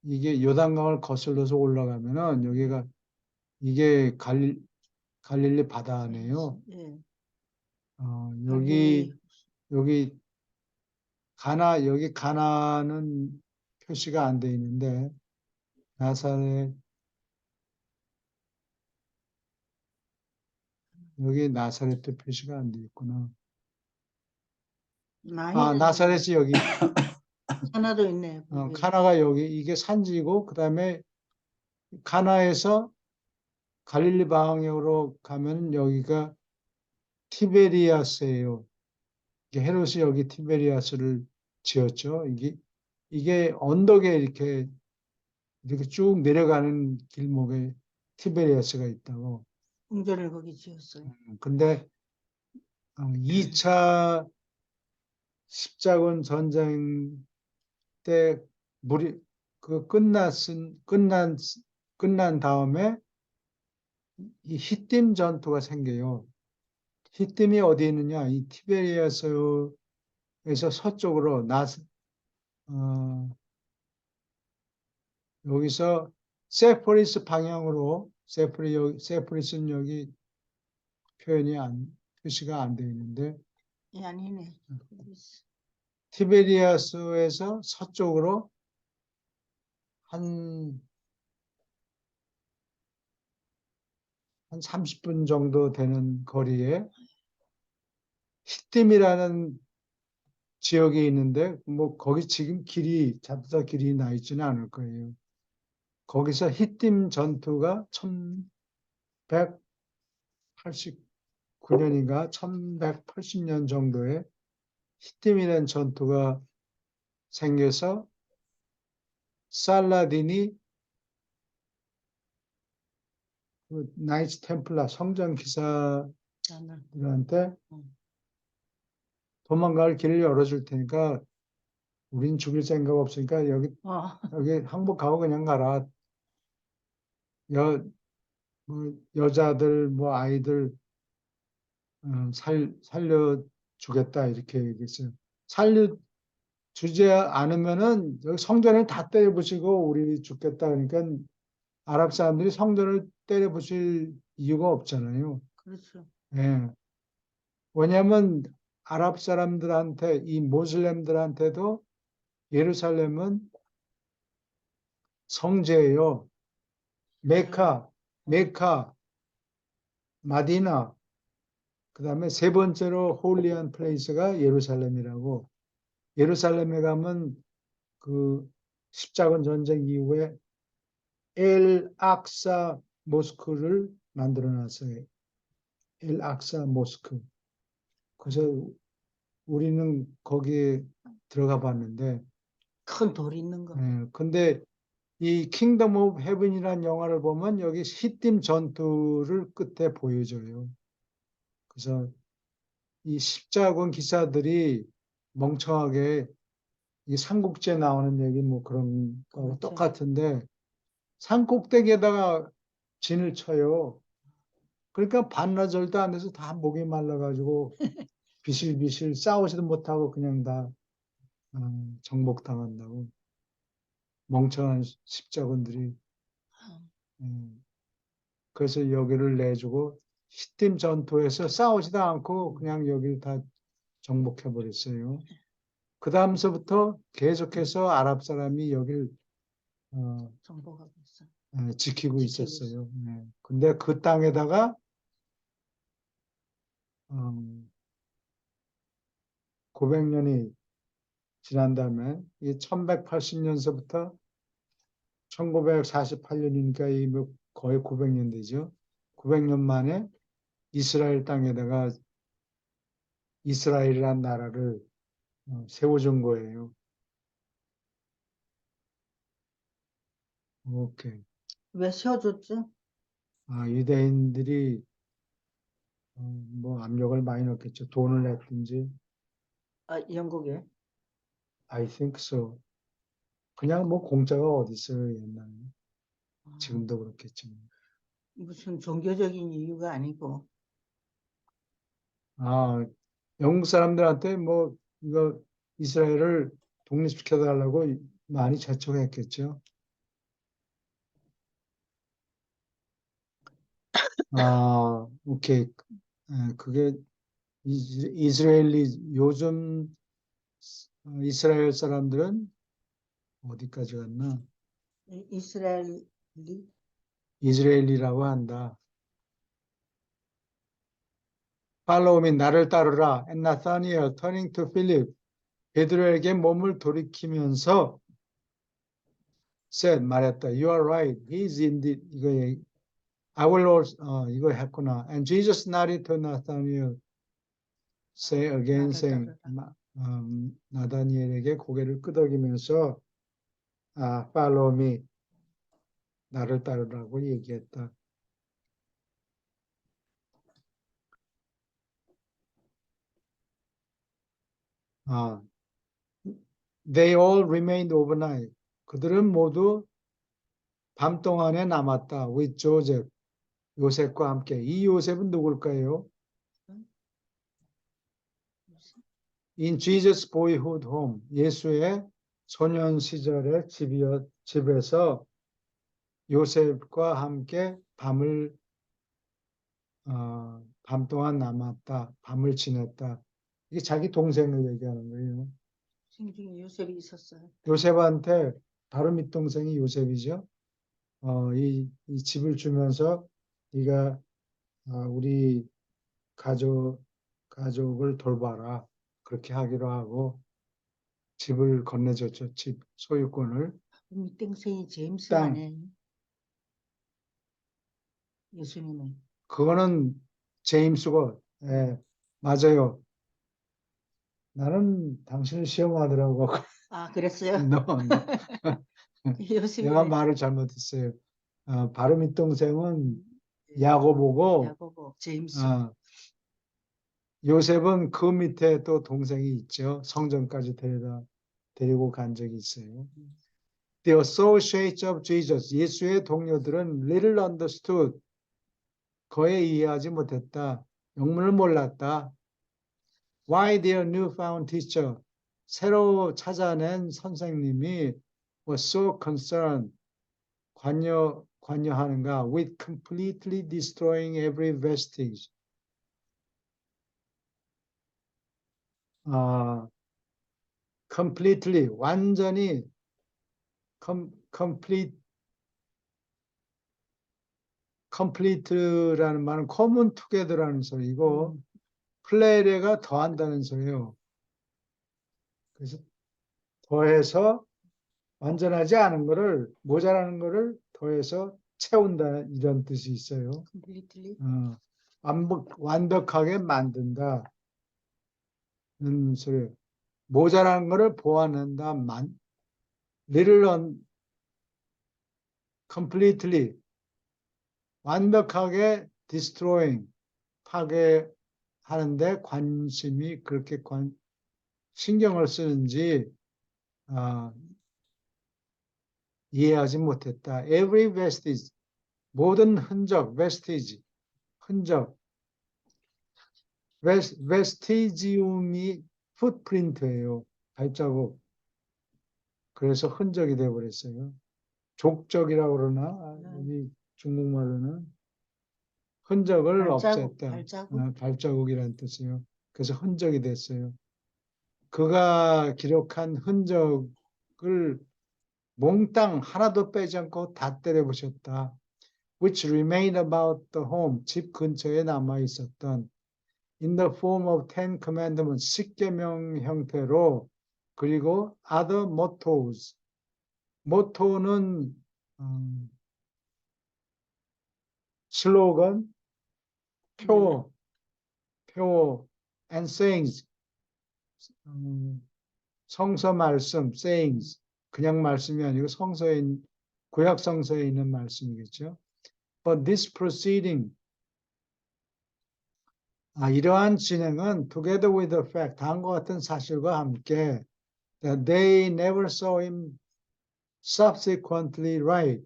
S1: 이게 요단강을 거슬러서 올라가면은 여기가 이게 갈릴리 바다네요.
S4: 예.
S1: 여기
S4: 갈릴리.
S1: 여기 가나는 표시가 안 돼 있는데 나사렛 여기 나사렛도 표시가 안 돼 있구나.
S4: 많이
S1: 나사렛이 여기
S4: 하나도 있네. 거기.
S1: 가나가 여기 이게 산지고 그다음에 가나에서 갈릴리 방향으로 가면 여기가 티베리아스예요. 헤롯이 여기 티베리아스를 지었죠. 이게 언덕에 이렇게 쭉 내려가는 길목에 티베리아스가 있다고.
S4: 궁전을 거기 지었어요.
S1: 근데 2차 십자군 전쟁 때 물이 끝난 다음에 이 히팀 전투가 생겨요. 히팀이 어디 있느냐? 이 티베리아스에서 서쪽으로 여기서 세포리스 방향으로 세포리스는 여기 표시가 안 되어 있는데
S4: 예, 아니네. 거기 있어.
S1: 티베리아스에서 서쪽으로 한 30분 정도 되는 거리에 히팀이라는 지역이 있는데 뭐 거기 지금 자동차 길이 나 있지는 않을 거예요. 거기서 히팀 전투가 1189년인가 1180년 정도에 히팀이라는 전투가 생겨서 살라딘이 그 나이츠 템플라 성전 기사들한테 도망갈 길을 열어줄 테니까 우린 죽일 생각 없으니까 여기 항복하고 그냥 가라. 여자들 뭐 아이들 살려주겠다 이렇게 얘기했어요. 살려주지 않으면은 여기 성전을 다 때려부시고 우리 죽겠다. 그러니까 아랍 사람들이 성전을 때려부실 이유가 없잖아요.
S4: 그렇죠.
S1: 예. 왜냐하면 아랍 사람들한테 이 모슬렘들한테도 예루살렘은 성지예요. 메카, 마디나, 그 다음에 세 번째로 홀리한 플레이스가 예루살렘이라고. 예루살렘에 가면 그 십자군 전쟁 이후에 엘 악사 모스크를 만들어 놨어요. 엘 악사 모스크. 그래서 우리는 거기에 들어가 봤는데
S4: 큰 돌 있는 거.
S1: 근데 이 킹덤 오브 헤븐이라는 영화를 보면 여기 히팀 전투를 끝에 보여줘요. 그래서 이 십자군 기사들이 멍청하게 이 삼국지에 나오는 얘기 뭐 그런 거하고
S4: 그렇죠.
S1: 똑같은데 산 꼭대기에다가 진을 쳐요. 그러니까 반나절도 안 돼서 다 목이 말라가지고 비실비실 싸우지도 못하고 그냥 다 정복당한다고. 멍청한 십자군들이. 그래서 여기를 내주고 히팀 전투에서 싸우지도 않고 그냥 여기를 다 정복해버렸어요. 그 다음서부터 계속해서 아랍 사람이 여기를
S4: 정복하고 있어.
S1: 지키고 있었어요. 근데 그 땅에다가 900년이 지난 다음에 이 1180년서부터 1948년이니까 이 거의 900년 되죠. 900년 만에 이스라엘 땅에다가 이스라엘이라는 나라를 세워준 거예요. 오케이.
S4: 왜 세워줬죠?
S1: 유대인들이 뭐 압력을 많이 넣겠죠. 돈을 냈든지.
S4: 영국에.
S1: I think so. 그냥 뭐 공짜가 어디 있어요, 옛날에. 지금도 그렇겠지만.
S4: 무슨 종교적인 이유가 아니고.
S1: 영국 사람들한테 뭐 이거 이스라엘을 독립시켜달라고 많이 자청했겠죠. 오케이. 그게 이스라엘리 요즘 이스라엘 사람들은 어디까지 갔나?
S4: 이스라엘이
S1: 이스라엘이라고 한다. Follow me, 나를 따르라. And Nathanael turning to Philip, 베드로에게 몸을 돌이키면서 said, 말했다. You are right. He is indeed. I will also, 이거 했구나. And Jesus nodded to Nathanael, say again,
S4: 나를
S1: saying,
S4: 따르라.
S1: 나다니엘에게 고개를 끄덕이면서 follow me, 나를 따르라고 얘기했다. They all remained overnight. 그들은 모두 밤 동안에 남았다. With Joseph, 요셉과 함께. 이 요셉은 누굴까요? In Jesus' boyhood home, 예수의 소년 시절의 집에서 요셉과 함께 밤 동안 남았다. 밤을 지냈다. 이게 자기 동생을 얘기하는 거예요.
S4: 생중에 요셉이 있었어요.
S1: 요셉한테 바로 밑동생이 요셉이죠. 이 집을 주면서 네가 우리 가족을 돌봐라. 그렇게 하기로 하고 집을 건네줬죠. 집 소유권을.
S4: 밑동생이
S1: 땅.
S4: 제임스만에 예수님은
S1: 그거는 제임스고, 예, 맞아요. 나는 당신을 시험하더라고.
S4: 그랬어요?
S1: 너.
S4: 요셉이
S1: 내가 말을 잘못했어요. 바로 밑동생은 야고보고,
S4: 야고보, 제임스.
S1: 요셉은 그 밑에 또 동생이 있죠. 성전까지 데리고 간 적이 있어요. The associates of Jesus, 예수의 동료들은 little understood, 거의 이해하지 못했다. 영문을 몰랐다. Why their newfound teacher, 새로 찾아낸 선생님이 was so concerned, 관여하는가 with completely destroying every vestige. completely, 완전히 complete라는 말은 common together라는 소리고 플레레가 더한다는 소리예요. 그래서 더해서 완전하지 않은 거를 모자라는 거를 더해서 채운다 이런 뜻이 있어요.
S4: completely.
S1: 완벽하게 만든다. 는 소리. 모자라는 거를 보완한다. little completely 완벽하게 destroying 파괴하는데 관심이 그렇게 신경을 쓰는지 이해하지 못했다. Every vestige 모든 흔적 vestige 흔적 vestigium이 footprint예요. 발자국. 그래서 흔적이 되어버렸어요. 족적이라고 그러나 여기 중국말로는 흔적을 없앴다. 발자국이라는 뜻이에요. 그래서 흔적이 됐어요. 그가 기록한 흔적을 몽땅 하나도 빼지 않고 다 때려부셨다. Which remained about the home, 집 근처에 남아 있었던 in the form of Ten Commandments, 십계명 형태로 그리고 other mottos. 모토는 슬로건, 표 and sayings, 성서 말씀, sayings, 그냥 말씀이 아니고 구약 성서에 있는 말씀이겠죠. But this proceeding, 이러한 진행은 together with the fact, 다음과 같은 사실과 함께 that they never saw him subsequently write.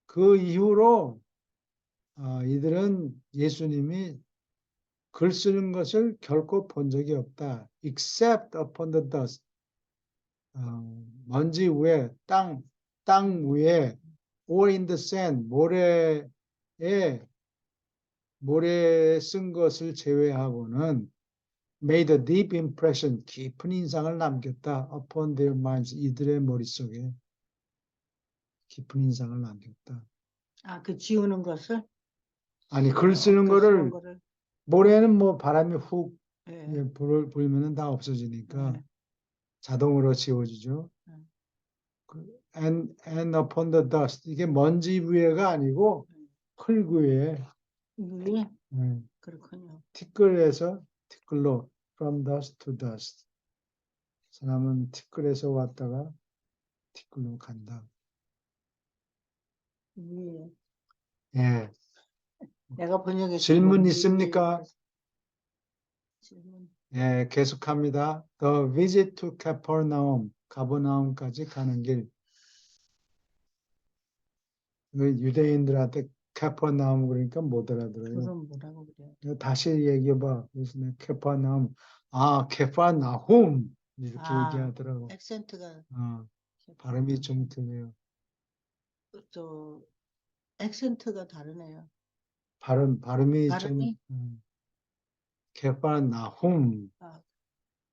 S1: 그 이후로 이들은 예수님이 글 쓰는 것을 결코 본 적이 없다. Except upon the dust. 먼지 위에, 땅 위에, or in the sand, 모래에 모래에 쓴 것을 제외하고는 made a deep impression, 깊은 인상을 남겼다. upon their minds, 이들의 머릿속에 깊은 인상을 남겼다.
S4: 아, 그 지우는 것을?
S1: 아니, 글 쓰는
S4: 글 쓰는
S1: 거를,
S4: 거를.
S1: 모래는 뭐 바람이 훅
S4: 예.
S1: 불면은 다 없어지니까
S4: 예.
S1: 자동으로 지워지죠.
S4: 음.
S1: And upon the dust, 이게 먼지 위에가 아니고 흙 위에,
S4: 위에?
S1: 예,
S4: 그렇군요.
S1: 티끌에서 티끌로, from dust to dust. 사람은 티끌에서 왔다가 티끌로 간다.
S4: 위에.
S1: 예.
S4: 내가 번역했을
S1: 질문
S4: 때
S1: 있습니까?
S4: 질문.
S1: 예, 계속합니다. The visit to Capernaum, 가버나움까지 가는 길. 유대인들한테 카퍼나움 그러니까 못 알아들어요.
S4: 그럼 뭐라고 그래요?
S1: 다시 얘기해봐. 그래서 내가 카퍼나움, 카퍼나움 이렇게
S4: 아,
S1: 얘기하더라고.
S4: 액센트가
S1: 발음이 좀 틀려요.
S4: 또 액센트가 다르네요.
S1: 발음이 좀
S4: 발음이?
S1: 카퍼나움
S4: 아,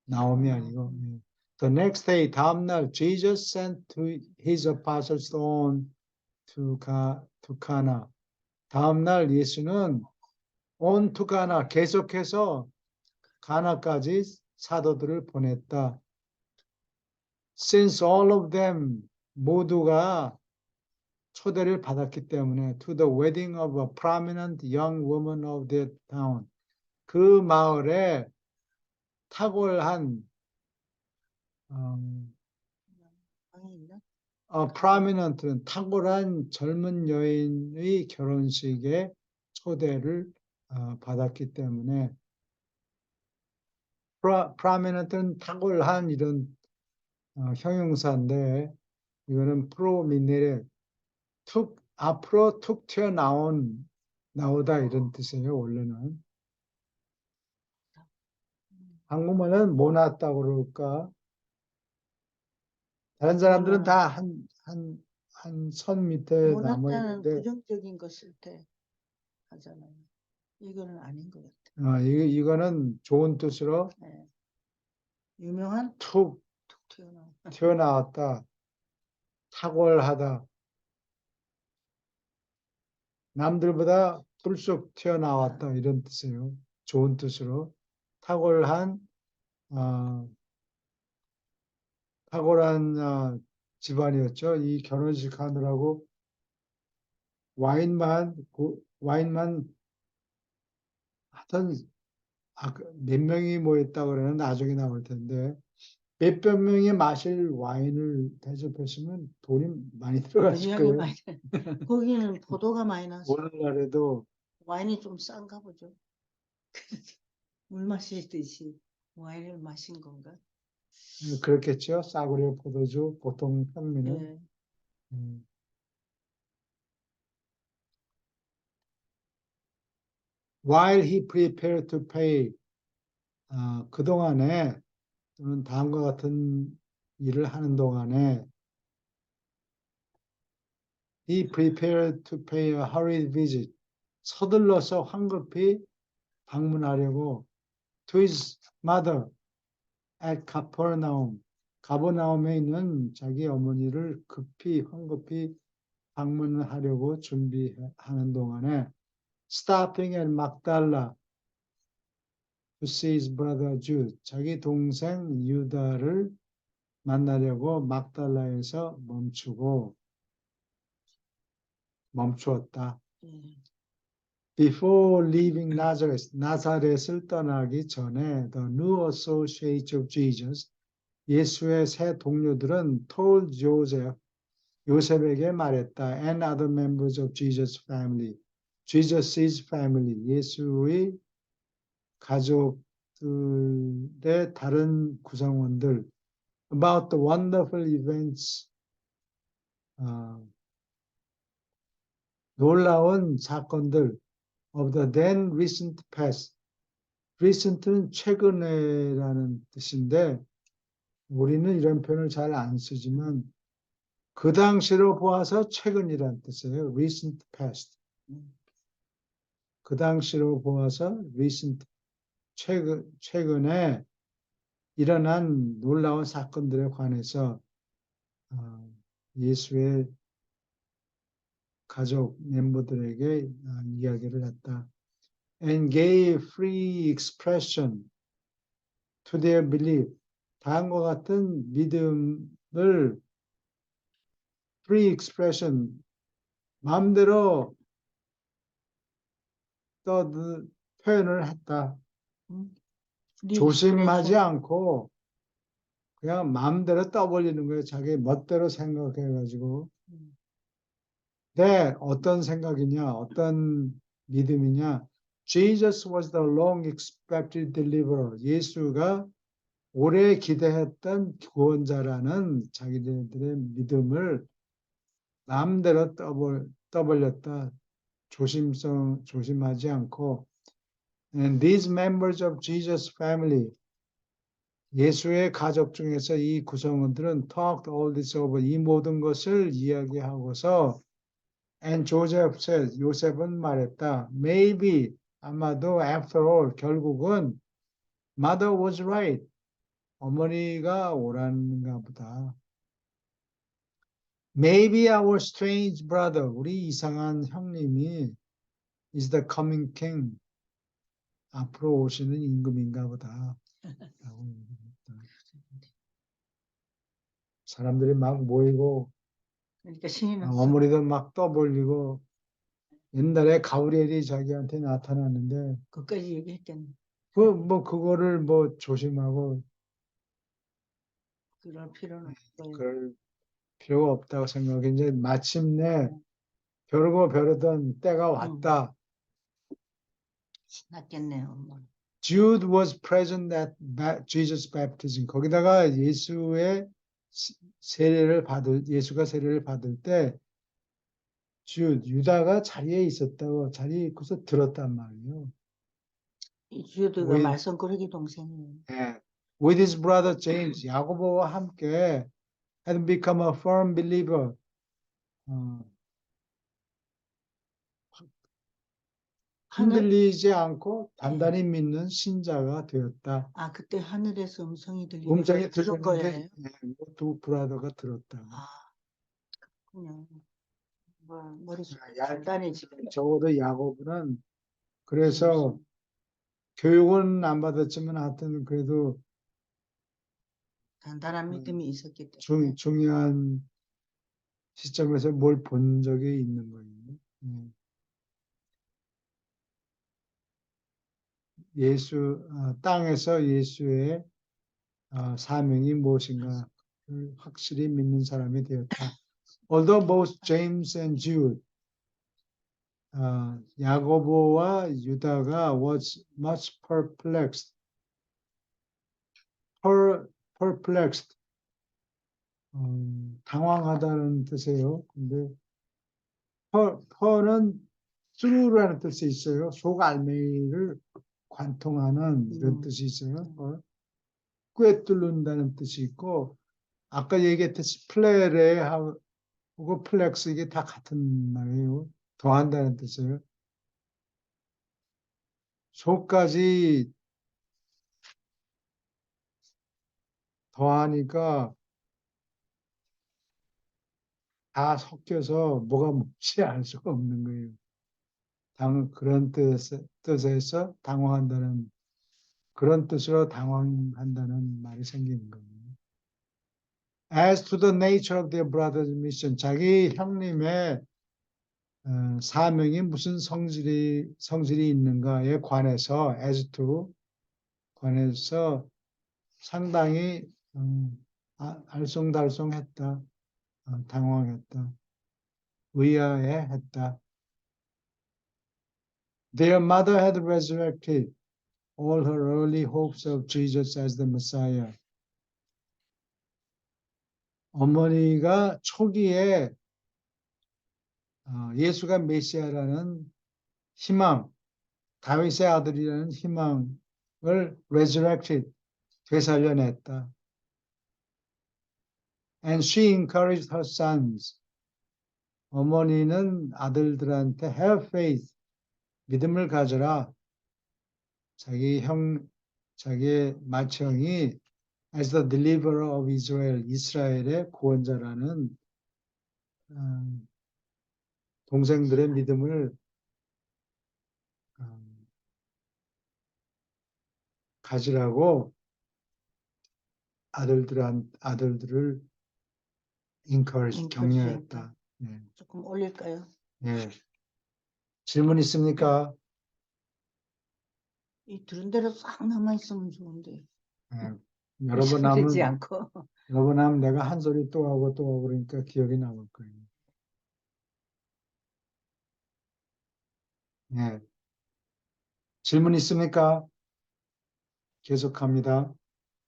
S1: 나옴이
S4: 카퍼나움.
S1: 아니고. 예. The next day, 다음날 Jesus sent to his apostles on to Cana. 다음날 예수는 on to Cana 계속해서 가나까지 사도들을 보냈다. Since all of them 모두가 초대를 받았기 때문에 to the wedding of a prominent young woman of that town. 그 마을에 탁월한
S4: 방이 있나?
S1: prominent는 탁월한 젊은 여인의 결혼식에 초대를 받았기 때문에 prominent는 탁월한 이런 형용사인데 이거는 프로미네레 앞으로 툭 나오다 이런 뜻이에요, 원래는. 한국말은 모났다고 그럴까? 다른 사람들은 다 한 선 밑에 남아
S4: 모났다는
S1: 있는데,
S4: 부정적인 거 쓸 때 하잖아요. 이거는 아닌 것 같아요.
S1: 이거는 좋은 뜻으로
S4: 네. 유명한
S1: 툭
S4: 툭
S1: 튀어나왔다, 탁월하다, 남들보다 불쑥 튀어나왔다 이런 뜻이에요. 좋은 뜻으로 탁월한 집안이었죠. 이 결혼식 하느라고 와인만 하여튼 몇 명이 모였다 그러는 나중에 나올 텐데 몇백 명이 마실 와인을 대접했으면 돈이 많이 들어갔을
S4: 굉장히
S1: 거예요.
S4: 많이. 거기는 포도가 많이 나서
S1: 오늘날에도
S4: 와인이 좀 싼가 보죠. 물 마시듯이 와인을 마신 건가?
S1: 그렇겠죠. 싸구려 포도주 보통 현미는.
S4: 네.
S1: 음. While he prepared to pay, 그동안에 또는 다음과 같은 일을 하는 동안에 he prepared to pay a hurried visit. 서둘러서 황급히 방문하려고 to his mother at Capernaum. 가버나움에 있는 자기 어머니를 황급히 방문하려고 준비하는 동안에 stopping at Magdala to see his brother Jude. 자기 동생 유다를 만나려고 막달라에서 멈추었다. Before leaving Nazareth, 나사렛을 떠나기 전에 the new associates of Jesus, 예수의 새 동료들은 told Joseph, 요셉에게 말했다. And other members of Jesus' family, Jesus's family, 예수의 가족들의 다른 구성원들 about the wonderful events, 놀라운 사건들 of the then recent past. recent는 최근에라는 뜻인데 우리는 이런 표현을 잘 안 쓰지만 그 당시로 보아서 최근이라는 뜻이에요. recent past. 그 당시로 보아서 recent 최근에 일어난 놀라운 사건들에 관해서 예수의 가족 멤버들에게 이야기를 했다. And gave free expression to their belief. 다음과 같은 믿음을 free expression, 마음대로 표현을 했다. 조심하지 않고 그냥 마음대로 떠벌리는 거예요. 자기 멋대로 생각해가지고. 네, 어떤 생각이냐, 어떤 믿음이냐. Jesus was the long expected deliverer. 예수가 오래 기대했던 구원자라는 자기들의 믿음을 마음대로 떠벌렸다. 조심하지 않고. And these members of Jesus' family, 예수의 가족 중에서 이 구성원들은 talked all this over, 이 모든 것을 이야기하고서 and Joseph said, 요셉은 말했다. Maybe, 아마도 after all, 결국은 mother was right. 어머니가 옳았는가 보다. Maybe our strange brother, 우리 이상한 형님이 is the coming king. 앞으로 오시는 임금인가 보다. 사람들이 막 모이고
S4: 그러니까 신이 났어.
S1: 어머니도 막 떠벌리고 옛날에 가브리엘이 자기한테 나타났는데
S4: 그까지 얘기했겠네.
S1: 그거를 뭐 조심하고
S4: 그럴 필요는 없어요.
S1: 그럴 필요가 없다고 생각해. 이제 마침내 벼르고 벼르던 때가 왔다.
S4: 신났겠네요. 뭐.
S1: Jude was present at Jesus' baptism. 거기다가 예수가 세례를 받을 때 Jude, 유다가 자리에 있었다고 자리에 있고서 들었단 말이에요.
S4: 이 주드가
S1: with,
S4: 말썽꾸러기 동생이에요.
S1: with his brother James, 야고보와 함께 had become a firm believer. 흔들리지 않고 단단히 믿는 신자가 되었다.
S4: 아, 그때 하늘에서 음성이
S1: 음성이
S4: 들은 거예요.
S1: 들렸는데 두 브라더가 들었다.
S4: 아, 그냥 뭐 머릿속이 단단해지고.
S1: 적어도 야고보는 그래서 교육은 안 받았지만 하여튼 그래도
S4: 단단한 믿음이 있었기 때문에.
S1: 중요한 시점에서 뭘 본 적이 있는 거예요. 땅에서 예수의 사명이 무엇인가 확실히 믿는 사람이 되었다. Although both James and Jude, 야고보와 유다가 was much perplexed. perplexed. 당황하다는 뜻이에요. 근데 per는 through라는 뜻이 있어요. 속알맹이를 관통하는 이런 뜻이 있어요. 꿰뚫는다는 뜻이 있고 아까 얘기했듯이 플레레하고 플렉스 이게 다 같은 말이에요. 더한다는 뜻이에요. 속까지 더하니까 다 섞여서 뭐가 뭔지 알 수가 없는 거예요. 그런 뜻에서 당황한다는 그런 뜻으로 당황한다는 말이 생기는 거예요. As to the nature of their brother's mission, 자기 형님의 사명이 무슨 성질이 있는가에 관해서 as to 관해서 상당히 알쏭달쏭했다, 당황했다, 의아해했다. Their mother had resurrected all her early hopes of Jesus as the Messiah. 어머니가 초기에 예수가 메시아라는 희망, 다윗의 아들이라는 희망을 resurrected, 되살려냈다. And she encouraged her sons. 어머니는 아들들한테 have faith, 믿음을 가져라. 자기의 맏형이 as the deliverer of Israel, 이스라엘의 구원자라는 동생들의 믿음을 가지라고 아들들을 encourage, 격려했다. 네.
S4: 조금 올릴까요?
S1: 네. 질문 있습니까?
S4: 이 들은 대로 싹 남아 있으면 좋은데.
S1: 네. 여러 번 하면
S4: 잊어버리지 않고.
S1: 여러 번 하면 내가 한 소리 또 하고 그러니까 기억이 남을 거예요. 네. 질문 있습니까? 계속합니다.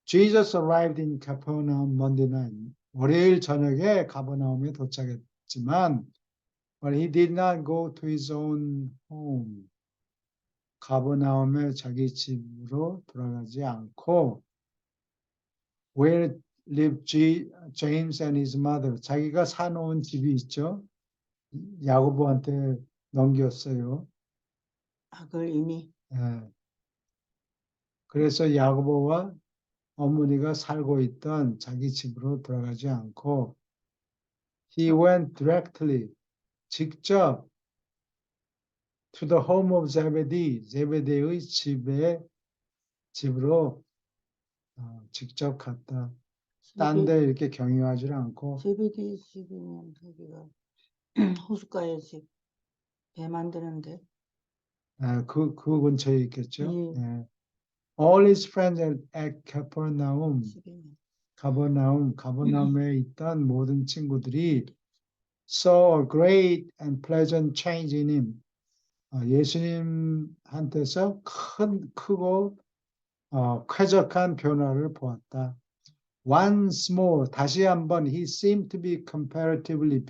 S1: Jesus arrived in Capernaum Monday night. 월요일 저녁에 가버나움에 도착했지만 but he did not go to his own home. 가버나움에 자기 집으로 돌아가지 않고 where lived James and his mother. 자기가 사놓은 집이 있죠. 야고보한테 넘겼어요.
S4: 그걸 이미
S1: 예. 그래서 야고보와 어머니가 살고 있던 자기 집으로 돌아가지 않고 he went directly 직접 to the home of Zebedee, 제베데의 집으로 직접 갔다. 딴 데 이렇게 경유하지 않고
S4: 제베데이 집이면 거기가 호숫가에 집 배 만드는데
S1: 그 근처에 있겠죠.
S4: 예.
S1: 예. All his friends at Capernaum,
S4: 집이면
S1: 가버나움에 있던 모든 친구들이 saw a great and pleasant change in him. 예수님한테서 크고 쾌적한 변화를 보았다. Once more, 다시 한번 he seemed to be comparatively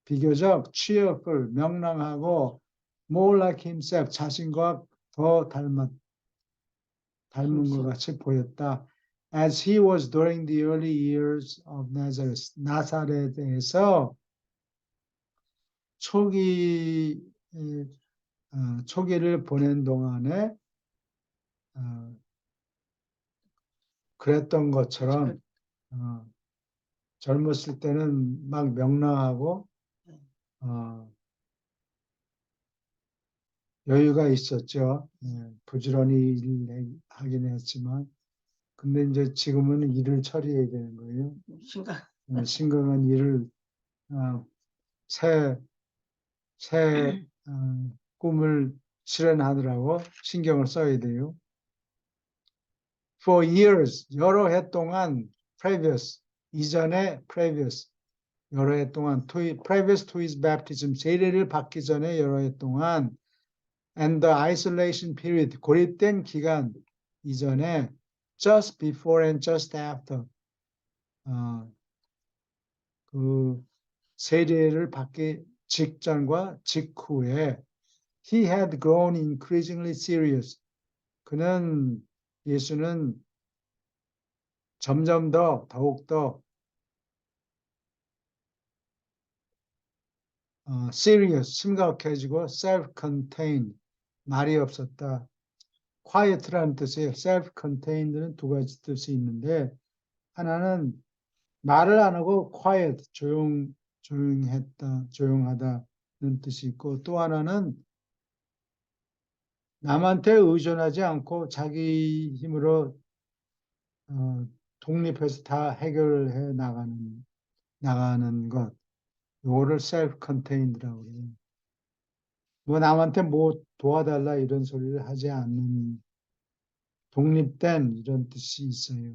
S1: 비교적 cheerful, 명랑하고 more like himself, 자신과 더 닮은 것 같이 보였다. As he was during the early years of Nazareth, 나사렛에서 초기를 보낸 동안에 그랬던 것처럼 젊었을 때는 막 명랑하고 여유가 있었죠. 부지런히 일하긴 했지만 근데 이제 지금은 일을 처리해야 되는 거예요. 심각한 일을 새 꿈을 실현하느라고 신경을 써야 돼요. For years, 여러 해 동안 이전에 여러 해 동안 previous to his baptism, 세례를 받기 전에 여러 해 동안 and the isolation period, 고립된 기간 이전에 just before and just after 그 세례를 받기 직전과 직후에 he had grown increasingly serious. 예수는 점점 더욱더 serious, 심각해지고 self-contained, 말이 없었다. quiet라는 뜻이에요. self-contained는 두 가지 뜻이 있는데 하나는 말을 안 하고 quiet, 조용하다는 뜻이 있고 또 하나는 남한테 의존하지 않고 자기 힘으로 독립해서 다 해결해 나가는 것. 요거를 self-contained라고 그래요. 뭐 남한테 뭐 도와달라 이런 소리를 하지 않는 독립된 이런 뜻이 있어요.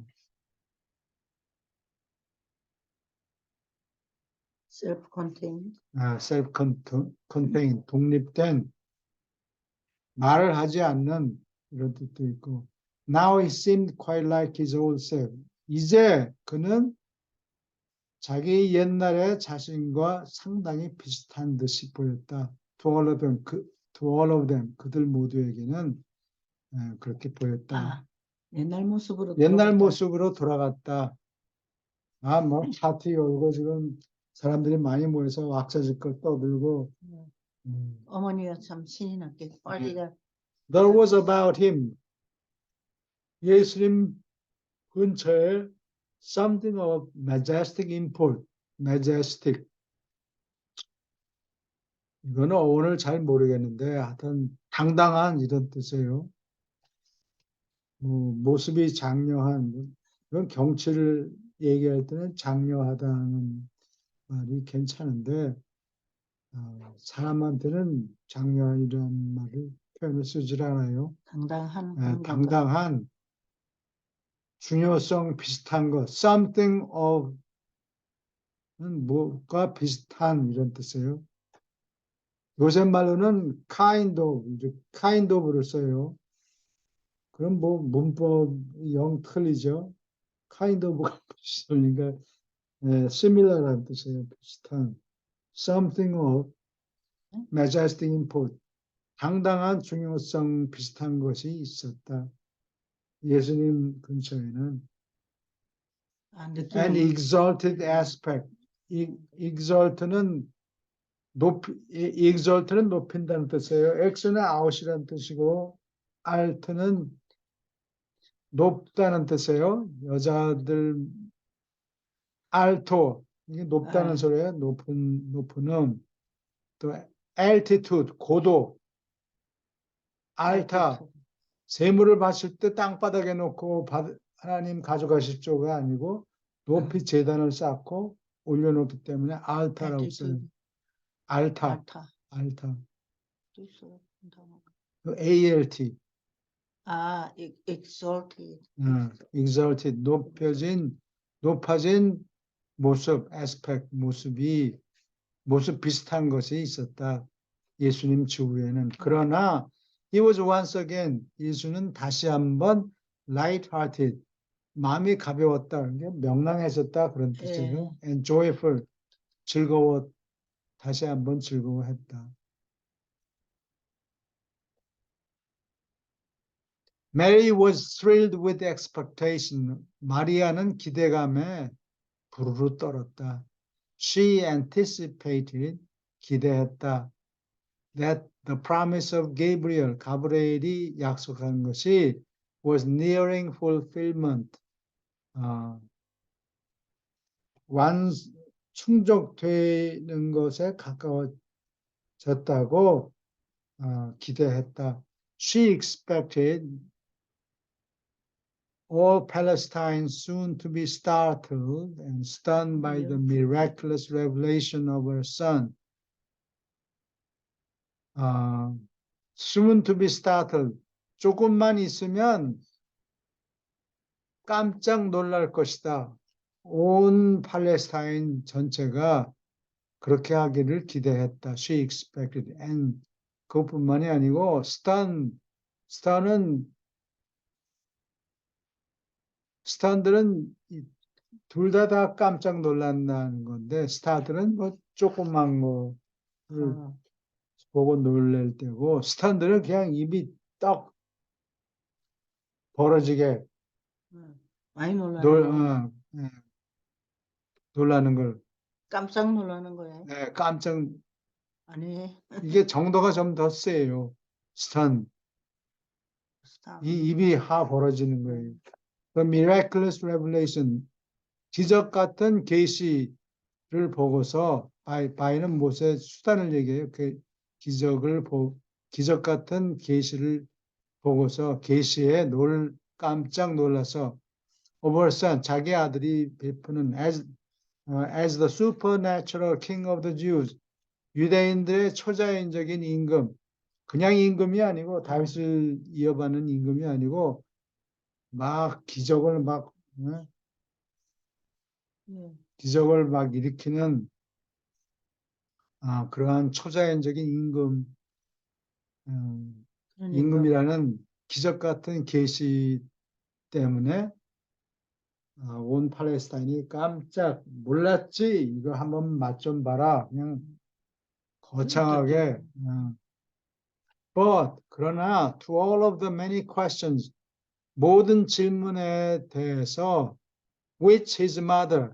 S4: self-contained.
S1: self-contained, 독립된 말을 하지 않는 이런 뜻도 있고 Now he seemed quite like his old self. 이제 그는 자기 옛날의 자신과 상당히 비슷한 듯이 보였다. To all of them, 그들 모두에게는 그렇게 보였다.
S4: 옛날 모습으로
S1: 돌아갔다. 뭐 파티 열고 지금 사람들이 많이 모여서 왁자지껄 떠들고
S4: 어머니가 참 신이 났겠. 빨리가
S1: There was about him. 예수님 근처에 something of majestic import. majestic. 이거는 어원을 잘 모르겠는데 하여튼 당당한 이런 뜻이에요. 모습이 장려한 이런 경치를 얘기할 때는 장려하다는 말이 괜찮은데 사람한테는 장려한이라는 말을 표현을 쓰질 않아요.
S4: 당당한 그런 건가?
S1: 당당한 중요성 비슷한 것, something of 뭐가 비슷한 이런 뜻이에요. 요새 말로는 kind of를 써요. 그럼 문법 영 틀리죠. kind of가 비슷하니까 similar한 뜻이에요. 비슷한 something of majestic import. 당당한 중요성 비슷한 것이 있었다. 예수님 근처에는
S4: 아,
S1: an
S4: 느낌이
S1: exalted aspect. exalt는 exalt는 높인다는 뜻이에요. x는 out이라는 뜻이고 alt는 높다는 뜻이에요. 여자들 alto 이게 높다는 소리예요. 높은 또 altitude 고도 alta 재물을 바칠 때 땅바닥에 놓고 하나님 가져가실 조가 아니고 높이 재단을 쌓고 올려놓기 때문에 alta라고 써요. alta.
S4: 또 있어요.
S1: alt.
S4: exalted.
S1: exalted 높아진 모습 aspect 모습 비슷한 것이 있었다. 예수님 주위에는. 그러나 he was once again 예수는 다시 한번 light-hearted 마음이 가벼웠다. 명랑해졌다 그런 뜻이에요. and joyful 다시 한번 즐거워했다. Mary was thrilled with expectation. 마리아는 기대감에 부르르 떨었다. She anticipated 기대했다. That the promise of Gabriel 가브리엘이 약속한 것이 was nearing fulfillment. 충족되는 것에 가까워졌다고 기대했다. She expected all Palestine soon to be startled and stunned by the miraculous revelation of her son. Soon to be startled. 조금만 있으면 깜짝 놀랄 것이다. 온 팔레스타인 전체가 그렇게 하기를 기대했다. She expected. And 그것뿐만이 아니고 스탄들은 둘 다 깜짝 놀란다는 건데 스타들은 조그만 거를 보고 놀랄 때고 스탄들은 그냥 입이 떡 벌어지게
S4: 많이 놀라는
S1: 놀라는 걸
S4: 깜짝 놀라는 거예요.
S1: 네,
S4: 아니
S1: 이게 정도가 좀 더 세요. 스탄 이 입이 벌어지는 거예요. The miraculous revelation 기적 같은 계시를 보고서 by는 못의 수단을 얘기해요. 그 기적 같은 계시를 보고서 계시에 깜짝 놀라서 오버선 자기 아들이 베푸는 as the supernatural king of the Jews 유대인들의 초자연적인 임금 그냥 임금이 아니고 다윗을 이어받는 임금이 아니고 막 기적을 일으키는 그러한 초자연적인 임금이라는 기적 같은 계시 때문에 온 팔레스타인이 깜짝 몰랐지 이거 한번 맛 좀 봐라 그냥 거창하게 but 그러나 to all of the many questions 모든 질문에 대해서 which his mother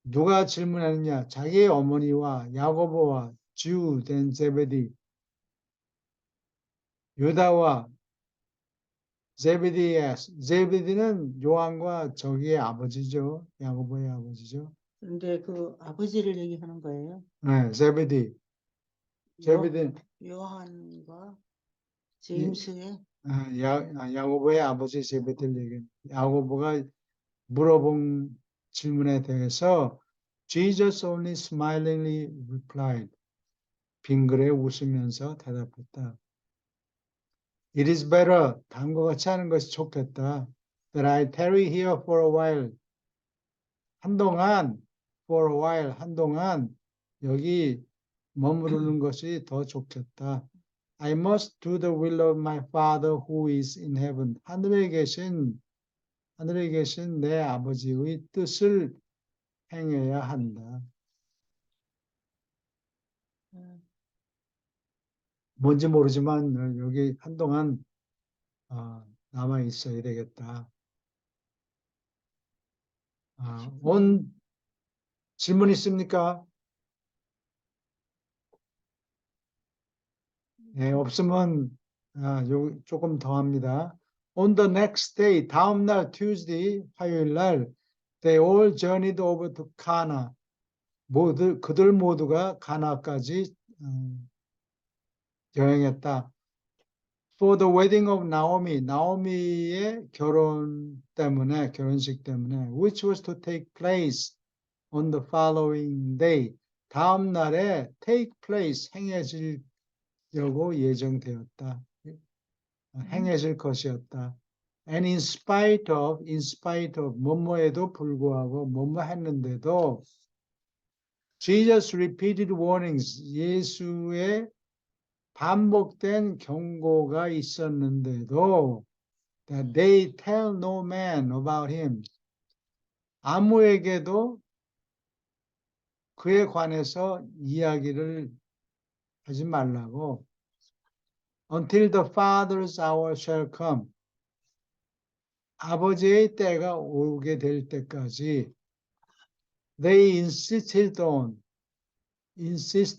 S1: 누가 질문했느냐 자기의 어머니와 야고보와 Jude and Zebedee. 유다와 제베디는 요한과 저기의 아버지죠. 야고보의 아버지죠.
S4: 그런데 그 아버지를 얘기하는 거예요.
S1: 네, 제베디. 제베디,
S4: 요한과 제임스의
S1: 야고보의 아버지 제베디를 얘기해. 야고보가 물어본 질문에 대해서 Jesus only smilingly replied. 빙그레 웃으면서 대답했다. It is better, 다음과 같이 하는 것이 좋겠다. That I tarry here for a while. 한동안 여기 머무르는 것이 더 좋겠다. I must do the will of my Father who is in heaven. 하늘에 계신 내 아버지의 뜻을 행해야 한다. 뭔지 모르지만 여기 한동안 남아 있어야 되겠다. 온 질문 있습니까? 네, 없으면 조금 더 합니다. On the next day, 다음 날 Tuesday, 화요일 날, they all journeyed over to Cana. 그들 모두가 가나까지 여행했다. For the wedding of Naomi, 나오미의 결혼식 때문에, which was to take place on the following day. 다음 날에 take place, 행해지려고 예정되었다. 행해질 것이었다. And in spite of, 뭐뭐에도 불구하고, 뭐뭐 했는데도, Jesus repeated warnings, 예수의 반복된 경고가 있었는데도, that they tell no man about him. 아무에게도 그에 관해서 이야기를 하지 말라고. Until the Father's hour shall come. 아버지의 때가 오게 될 때까지. They insist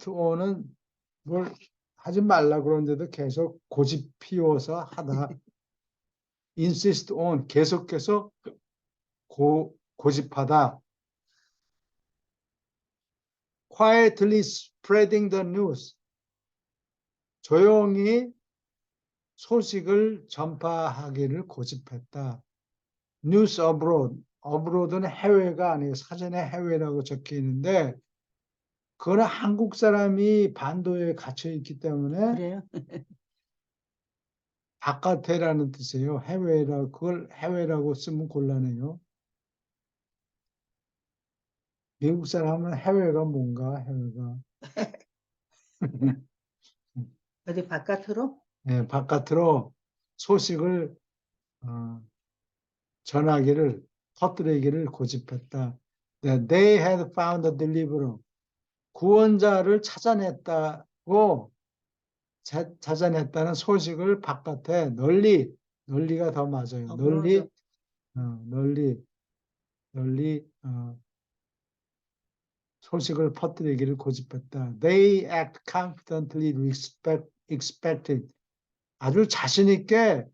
S1: on은 뭘 하지 말라 그러는데도 계속 고집 피워서 하다. insist on, 계속해서 고집하다. quietly spreading the news. 조용히 소식을 전파하기를 고집했다. news abroad는 해외가 아니고 사전에 해외라고 적혀 있는데 그거는 한국 사람이 반도에 갇혀 있기 때문에
S4: 그래요?
S1: 바깥에라는 뜻이에요. 그걸 해외라고 쓰면 곤란해요. 미국 사람은 해외가 뭔가 해외가
S4: 어디 바깥으로?
S1: 네, 바깥으로 소식을 퍼뜨리기를 고집했다. They had found a deliverer. 구원자를 찾아냈다는 소식을 바깥에 널리가 더 맞아요. 널리 소식을 퍼뜨리기를 고집했다. They act confidently expected. 아주 자신 있게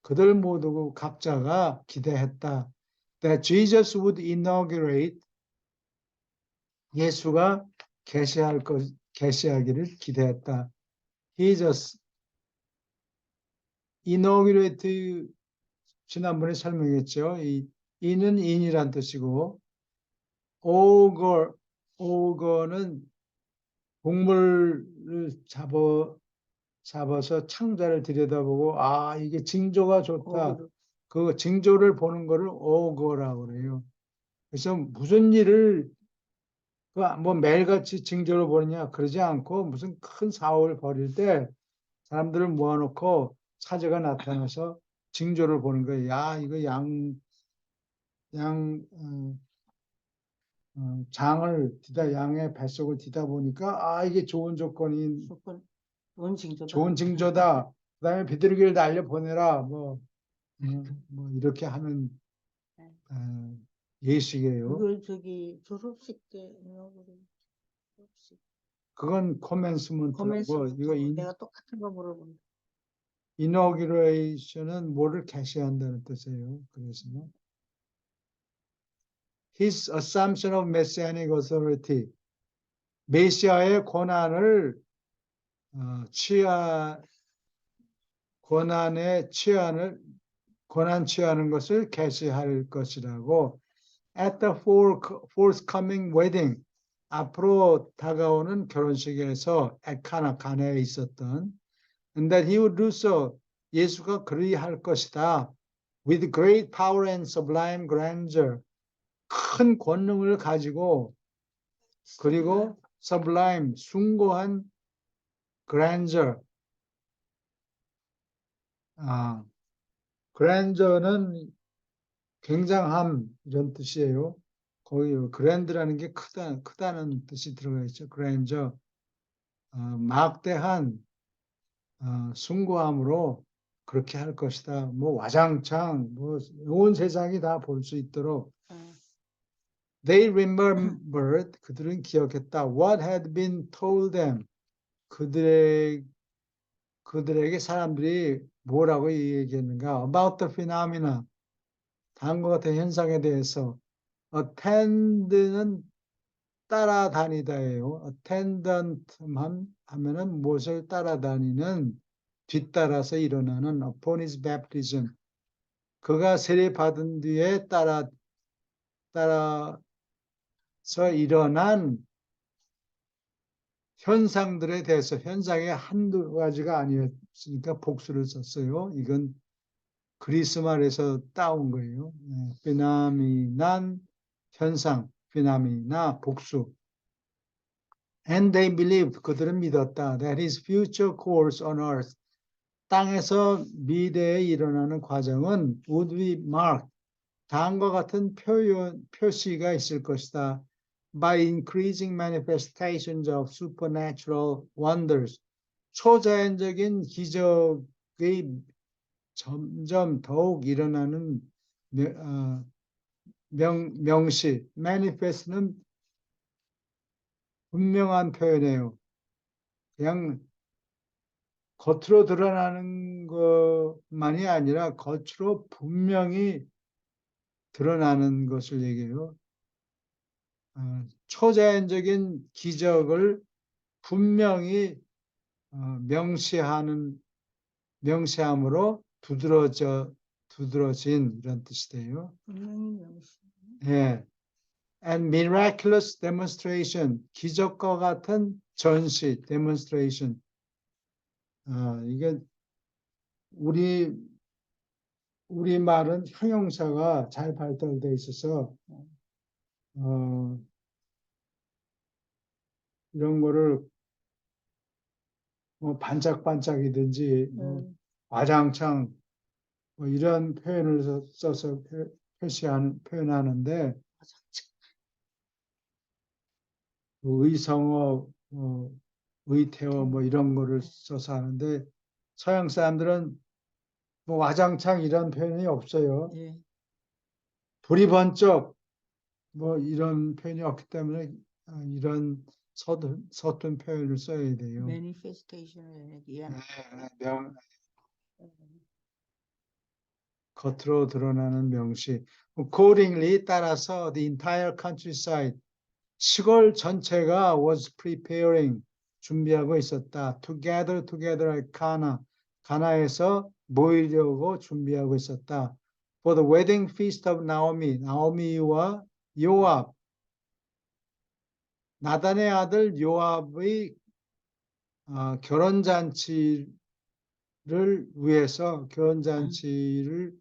S1: 그들 모두 각자가 기대했다. That Jesus would inaugurate. 예수가 계시하기를 기대했다. He just inaugurate 지난번에 설명했죠. 이는 인이란 뜻이고 auger는 동물을 잡아서 창자를 들여다보고 이게 징조가 좋다. 그 징조를 보는 거를 auger라고 그래요. 그래서 무슨 일을 뭐 매일같이 징조를 보느냐 그러지 않고 무슨 큰 사업을 벌일 때 사람들을 모아놓고 사제가 나타나서 징조를 보는 거예요. 이거 양의 뱃속을 디다 보니까 이게 좋은 좋은 징조다. 그다음에 비둘기를 날려 보내라. 뭐 이렇게 하는 예식이에요.
S4: 그걸 졸업식 때 졸업식
S1: 그건 코멘스먼트라고
S4: 코멘스먼트.
S1: 이거
S4: 내가 똑같은 거 물어본다.
S1: inauguration은 뭐를 개시한다는 뜻이에요. 그래서 his assumption of messianic authority 메시아의 권한을 권한 취하는 것을 개시할 것이라고 at the forthcoming wedding 앞으로 다가오는 결혼식에서 가나에 있었던 and that he would do so 예수가 그리할 것이다 with great power and sublime grandeur 큰 권능을 가지고 그리고 sublime 숭고한 grandeur grandeur는 굉장함 이런 뜻이에요. 거기 grand라는 게 크다는 뜻이 들어가 있죠. grandeur 막대한 숭고함으로 그렇게 할 것이다. 뭐 와장창 뭐 온 세상이 다 볼 수 있도록 They remembered 그들은 기억했다. What had been told them 그들에게 사람들이 뭐라고 얘기했는가? About the phenomena 다음과 같은 현상에 대해서 attend는 따라다니다예요. attendant 하면은 무엇을 따라다니는 뒤따라서 일어나는 upon his baptism 그가 세례 받은 뒤에 따라서 일어난 현상들에 대해서 현상이 한두 가지가 아니었으니까 복수를 썼어요. 이건 그리스 말에서 따온 거예요. 피나미난 현상, 피나미나 복수. And they believed 그들은 믿었다. That his future course on earth 땅에서 미래에 일어나는 과정은 would be marked 다음과 같은 표시가 있을 것이다. By increasing manifestations of supernatural wonders. 초자연적인 기적의 점점 더욱 일어나는 명시. manifest는 분명한 표현이에요. 그냥 겉으로 드러나는 것만이 아니라 겉으로 분명히 드러나는 것을 얘기해요. 초자연적인 기적을 분명히 명시함으로 두드러진 이런 뜻이 돼요. 예. And miraculous demonstration, 기적과 같은 전시, demonstration. 이게 우리 말은 형용사가 잘 발달되어 있어서 이런 거를 뭐 반짝반짝이든지 뭐 와장창 뭐 이런 표현을 써서 표현하는데 의성어, 의태어 뭐 이런 거를 써서 하는데 서양 사람들은 뭐 와장창 이런 표현이 없어요. 불이 번쩍 뭐 이런 표현이 없기 때문에 이런 서툰 표현을 써야 돼요.
S4: manifestation
S1: 겉으로 드러나는 명시. Accordingly 따라서 the entire countryside 시골 전체가 was preparing 준비하고 있었다. together at 가나에서 모이려고 준비하고 있었다. For the wedding feast of 나오미와 요압 나단의 아들 요압의 결혼잔치를 위해서 결혼잔치를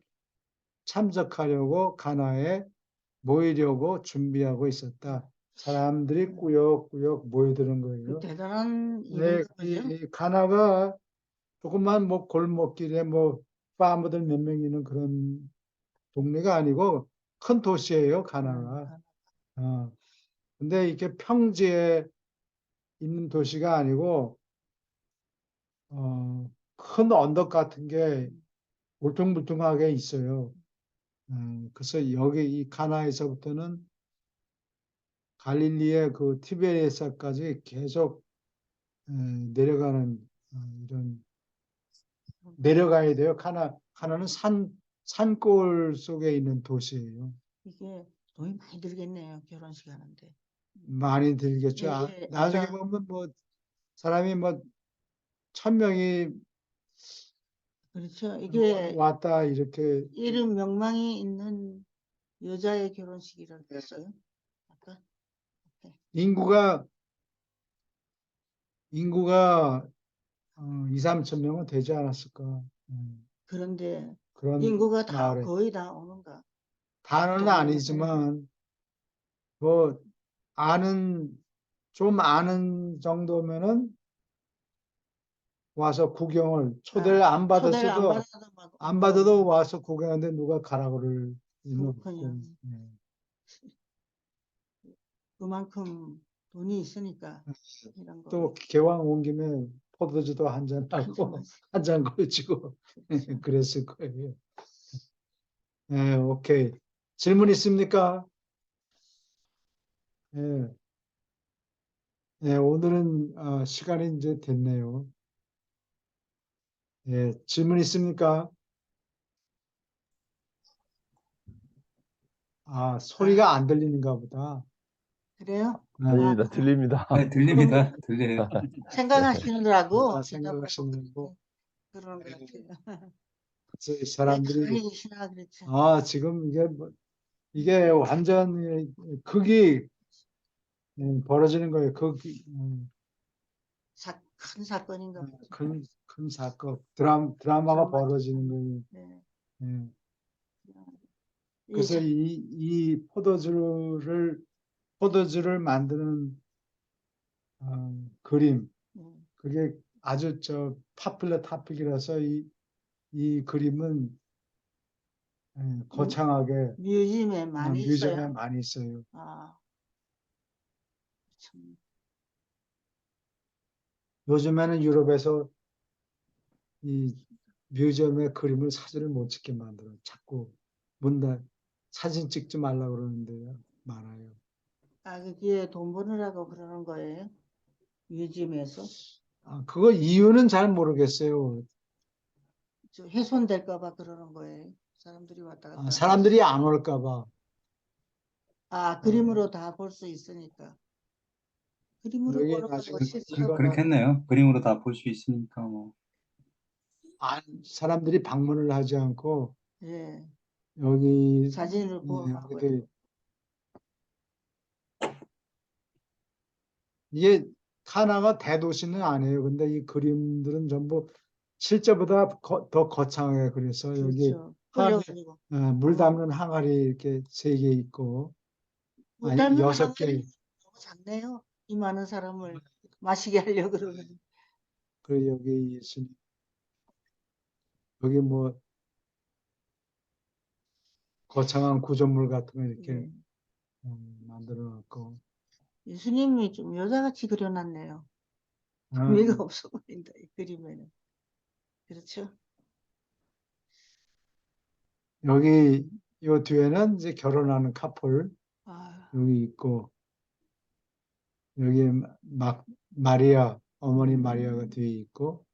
S1: 참석하려고 가나에 모이려고 준비하고 있었다. 사람들이 꾸역꾸역 모여드는 거예요.
S4: 대단한
S1: 네,
S4: 일인
S1: 이 가나가 조금만 뭐 골목길에 뭐 파머들 몇 명 있는 그런 동네가 아니고 큰 도시예요, 가나가. 근데 이렇게 평지에 있는 도시가 아니고 큰 언덕 같은 게 울퉁불퉁하게 있어요. 그래서 여기 이 가나에서부터는 갈릴리의 그 티베리아스까지 계속 내려가는 이런 내려가야 돼요. 카나는 산골 속에 있는 도시예요.
S4: 이게 돈이 많이 들겠네요. 결혼식 하는데.
S1: 많이 들겠죠.
S4: 예,
S1: 나중에
S4: 아까
S1: 보면 뭐 사람이 뭐 1,000명이
S4: 그렇죠. 이게
S1: 왔다 이렇게
S4: 이름 명망이 있는 여자의 결혼식이라고 했어요. 아까 네.
S1: 인구가 2, 3천 명은 되지 않았을까.
S4: 그런데
S1: 그런
S4: 인구가 다
S1: 마을에
S4: 거의 다 오는가?
S1: 다는
S4: 동네에.
S1: 아니지만 뭐 좀 아는 정도면은 와서 구경을 초대를 안
S4: 초대를 안
S1: 받았어도
S4: 받아도 막
S1: 안
S4: 온다고.
S1: 받아도 와서 구경하는데 누가 가라고 그럴 리는 없고.
S4: 그렇군요. 그만큼 돈이 있으니까 이런 거.
S1: 또 개왕 온 김에 포도주도 한잔 하고 한 잔 걸치고
S4: 그렇죠.
S1: 그랬을 거예요. 네, 오케이. 질문 있습니까? 네. 네, 오늘은 시간이 이제 됐네요. 네, 질문 있습니까? 소리가 안 들리는가 보다.
S4: 그래요?
S1: 네,
S3: 아닙니다. 들립니다.
S2: 네, 들립니다. 들려요.
S4: 생각하시느라고
S1: 생각하시는 거.
S4: 그런 것 같아요.
S1: 그래서 이
S4: 왜
S1: 사람들이
S4: 가만히 계시나 그랬죠.
S1: 지금 이게 완전 극이 벌어지는 거예요.
S4: 큰 사건인가 보죠.
S1: 큰 사건, 드라마가
S4: 드라마.
S1: 벌어지는 거예요.
S4: 네.
S1: 예.
S4: 이
S1: 그래서 이 포도주를 만드는 그림, 그게 아주 파퓰러 타픽이라서 이 그림은 거창하게
S4: 뮤지엄에 많이
S1: 뮤지엄에
S4: 있어요.
S1: 많이 있어요.
S4: 참.
S1: 요즘에는 유럽에서 이 뮤지엄에 그림을 사진을 못 찍게 만들어. 자꾸 사진 찍지 말라고 그러는데요. 많아요.
S4: 그게 돈 버느라고 그러는 거예요? 뮤지엄에서?
S1: 그거 이유는 잘 모르겠어요.
S4: 훼손될까 봐 그러는 거예요. 사람들이 왔다 갔다.
S1: 사람들이 안 올까 봐.
S4: 그림으로 다 볼 수 있으니까. 그림으로
S1: 여기
S4: 보는 건
S1: 나중에
S4: 뭐 실수로
S2: 그렇겠네요. 그림으로 다 볼 수 있으니까 뭐.
S1: 사람들이 방문을 하지 않고
S4: 예,
S1: 여기
S4: 사진을 보고
S1: 여기도 이게 카나가 대도시는 아니에요. 근데 이 그림들은 전부 실제보다 더 거창하게 그려서 여기
S4: 그렇죠. 끌려가지고.
S1: 물 담는 항아리 이렇게 3개 있고
S4: 물 담는
S1: 6개.
S4: 너무 작네요. 이 많은 사람을 마시게 하려고 그러면.
S1: 그리고 여기 예수님, 여기 뭐 거창한 구조물 같은 거 이렇게
S4: 예.
S1: 만들어 놨고.
S4: 예수님이 좀 여자같이 그려놨네요.
S1: 아,
S4: 의미가 없어 보인다, 이 그림에는. 그렇죠?
S1: 여기 요 뒤에는 이제 결혼하는 커플 여기 있고, 여기 마리아, 어머니 마리아가 뒤에 있고,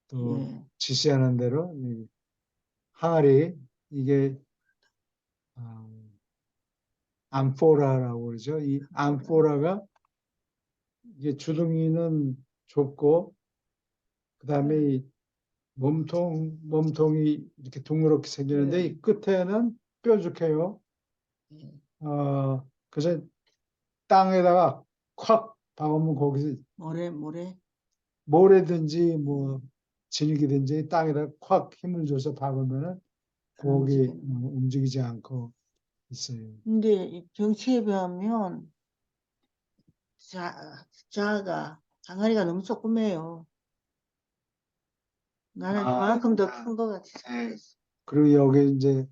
S1: 또
S4: 예.
S1: 지시하는 대로 이 항아리, 이게 암포라라고 그러죠. 이 암포라가 이게 주둥이는 좁고, 그 다음에 이 몸통이 이렇게 둥그렇게 생기는데
S4: 네.
S1: 이 끝에는 뾰족해요.
S4: 예.
S1: 그래서 땅에다가 콱 박으면 거기서
S4: 모래.
S1: 모래든지 뭐 진흙이든지 땅에다 콱 힘을 줘서 박으면은 거기
S4: 움직이는.
S1: 움직이지 않고 있어요.
S4: 근데 이 정치에 비하면 자아가 항아리가 너무 조그매요. 나는 그만큼 더 큰 것 같이 생겼어.
S1: 그리고 여기 이제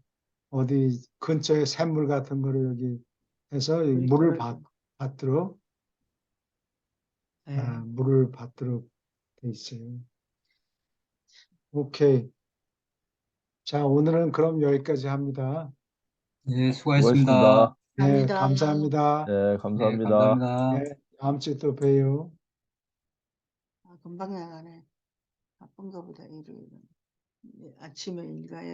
S1: 어디 근처에 샘물 같은 거를 여기 해서 여기 물을 받도록
S4: 예.
S1: 물을 받도록 돼 있어요. 오케이. 자, 오늘은 그럼 여기까지 합니다.
S2: 예,
S3: 수고하셨습니다.
S2: 수고하셨습니다.
S1: 네,
S4: 감사합니다.
S1: 감사합니다.
S3: 네,
S2: 네,
S3: 감사합니다.
S2: 감사합니다.
S1: 네, 다음 주에 또 봬요.
S4: 금방 나가네. 바쁜가 보다, 일요일은. 아침에 일 가야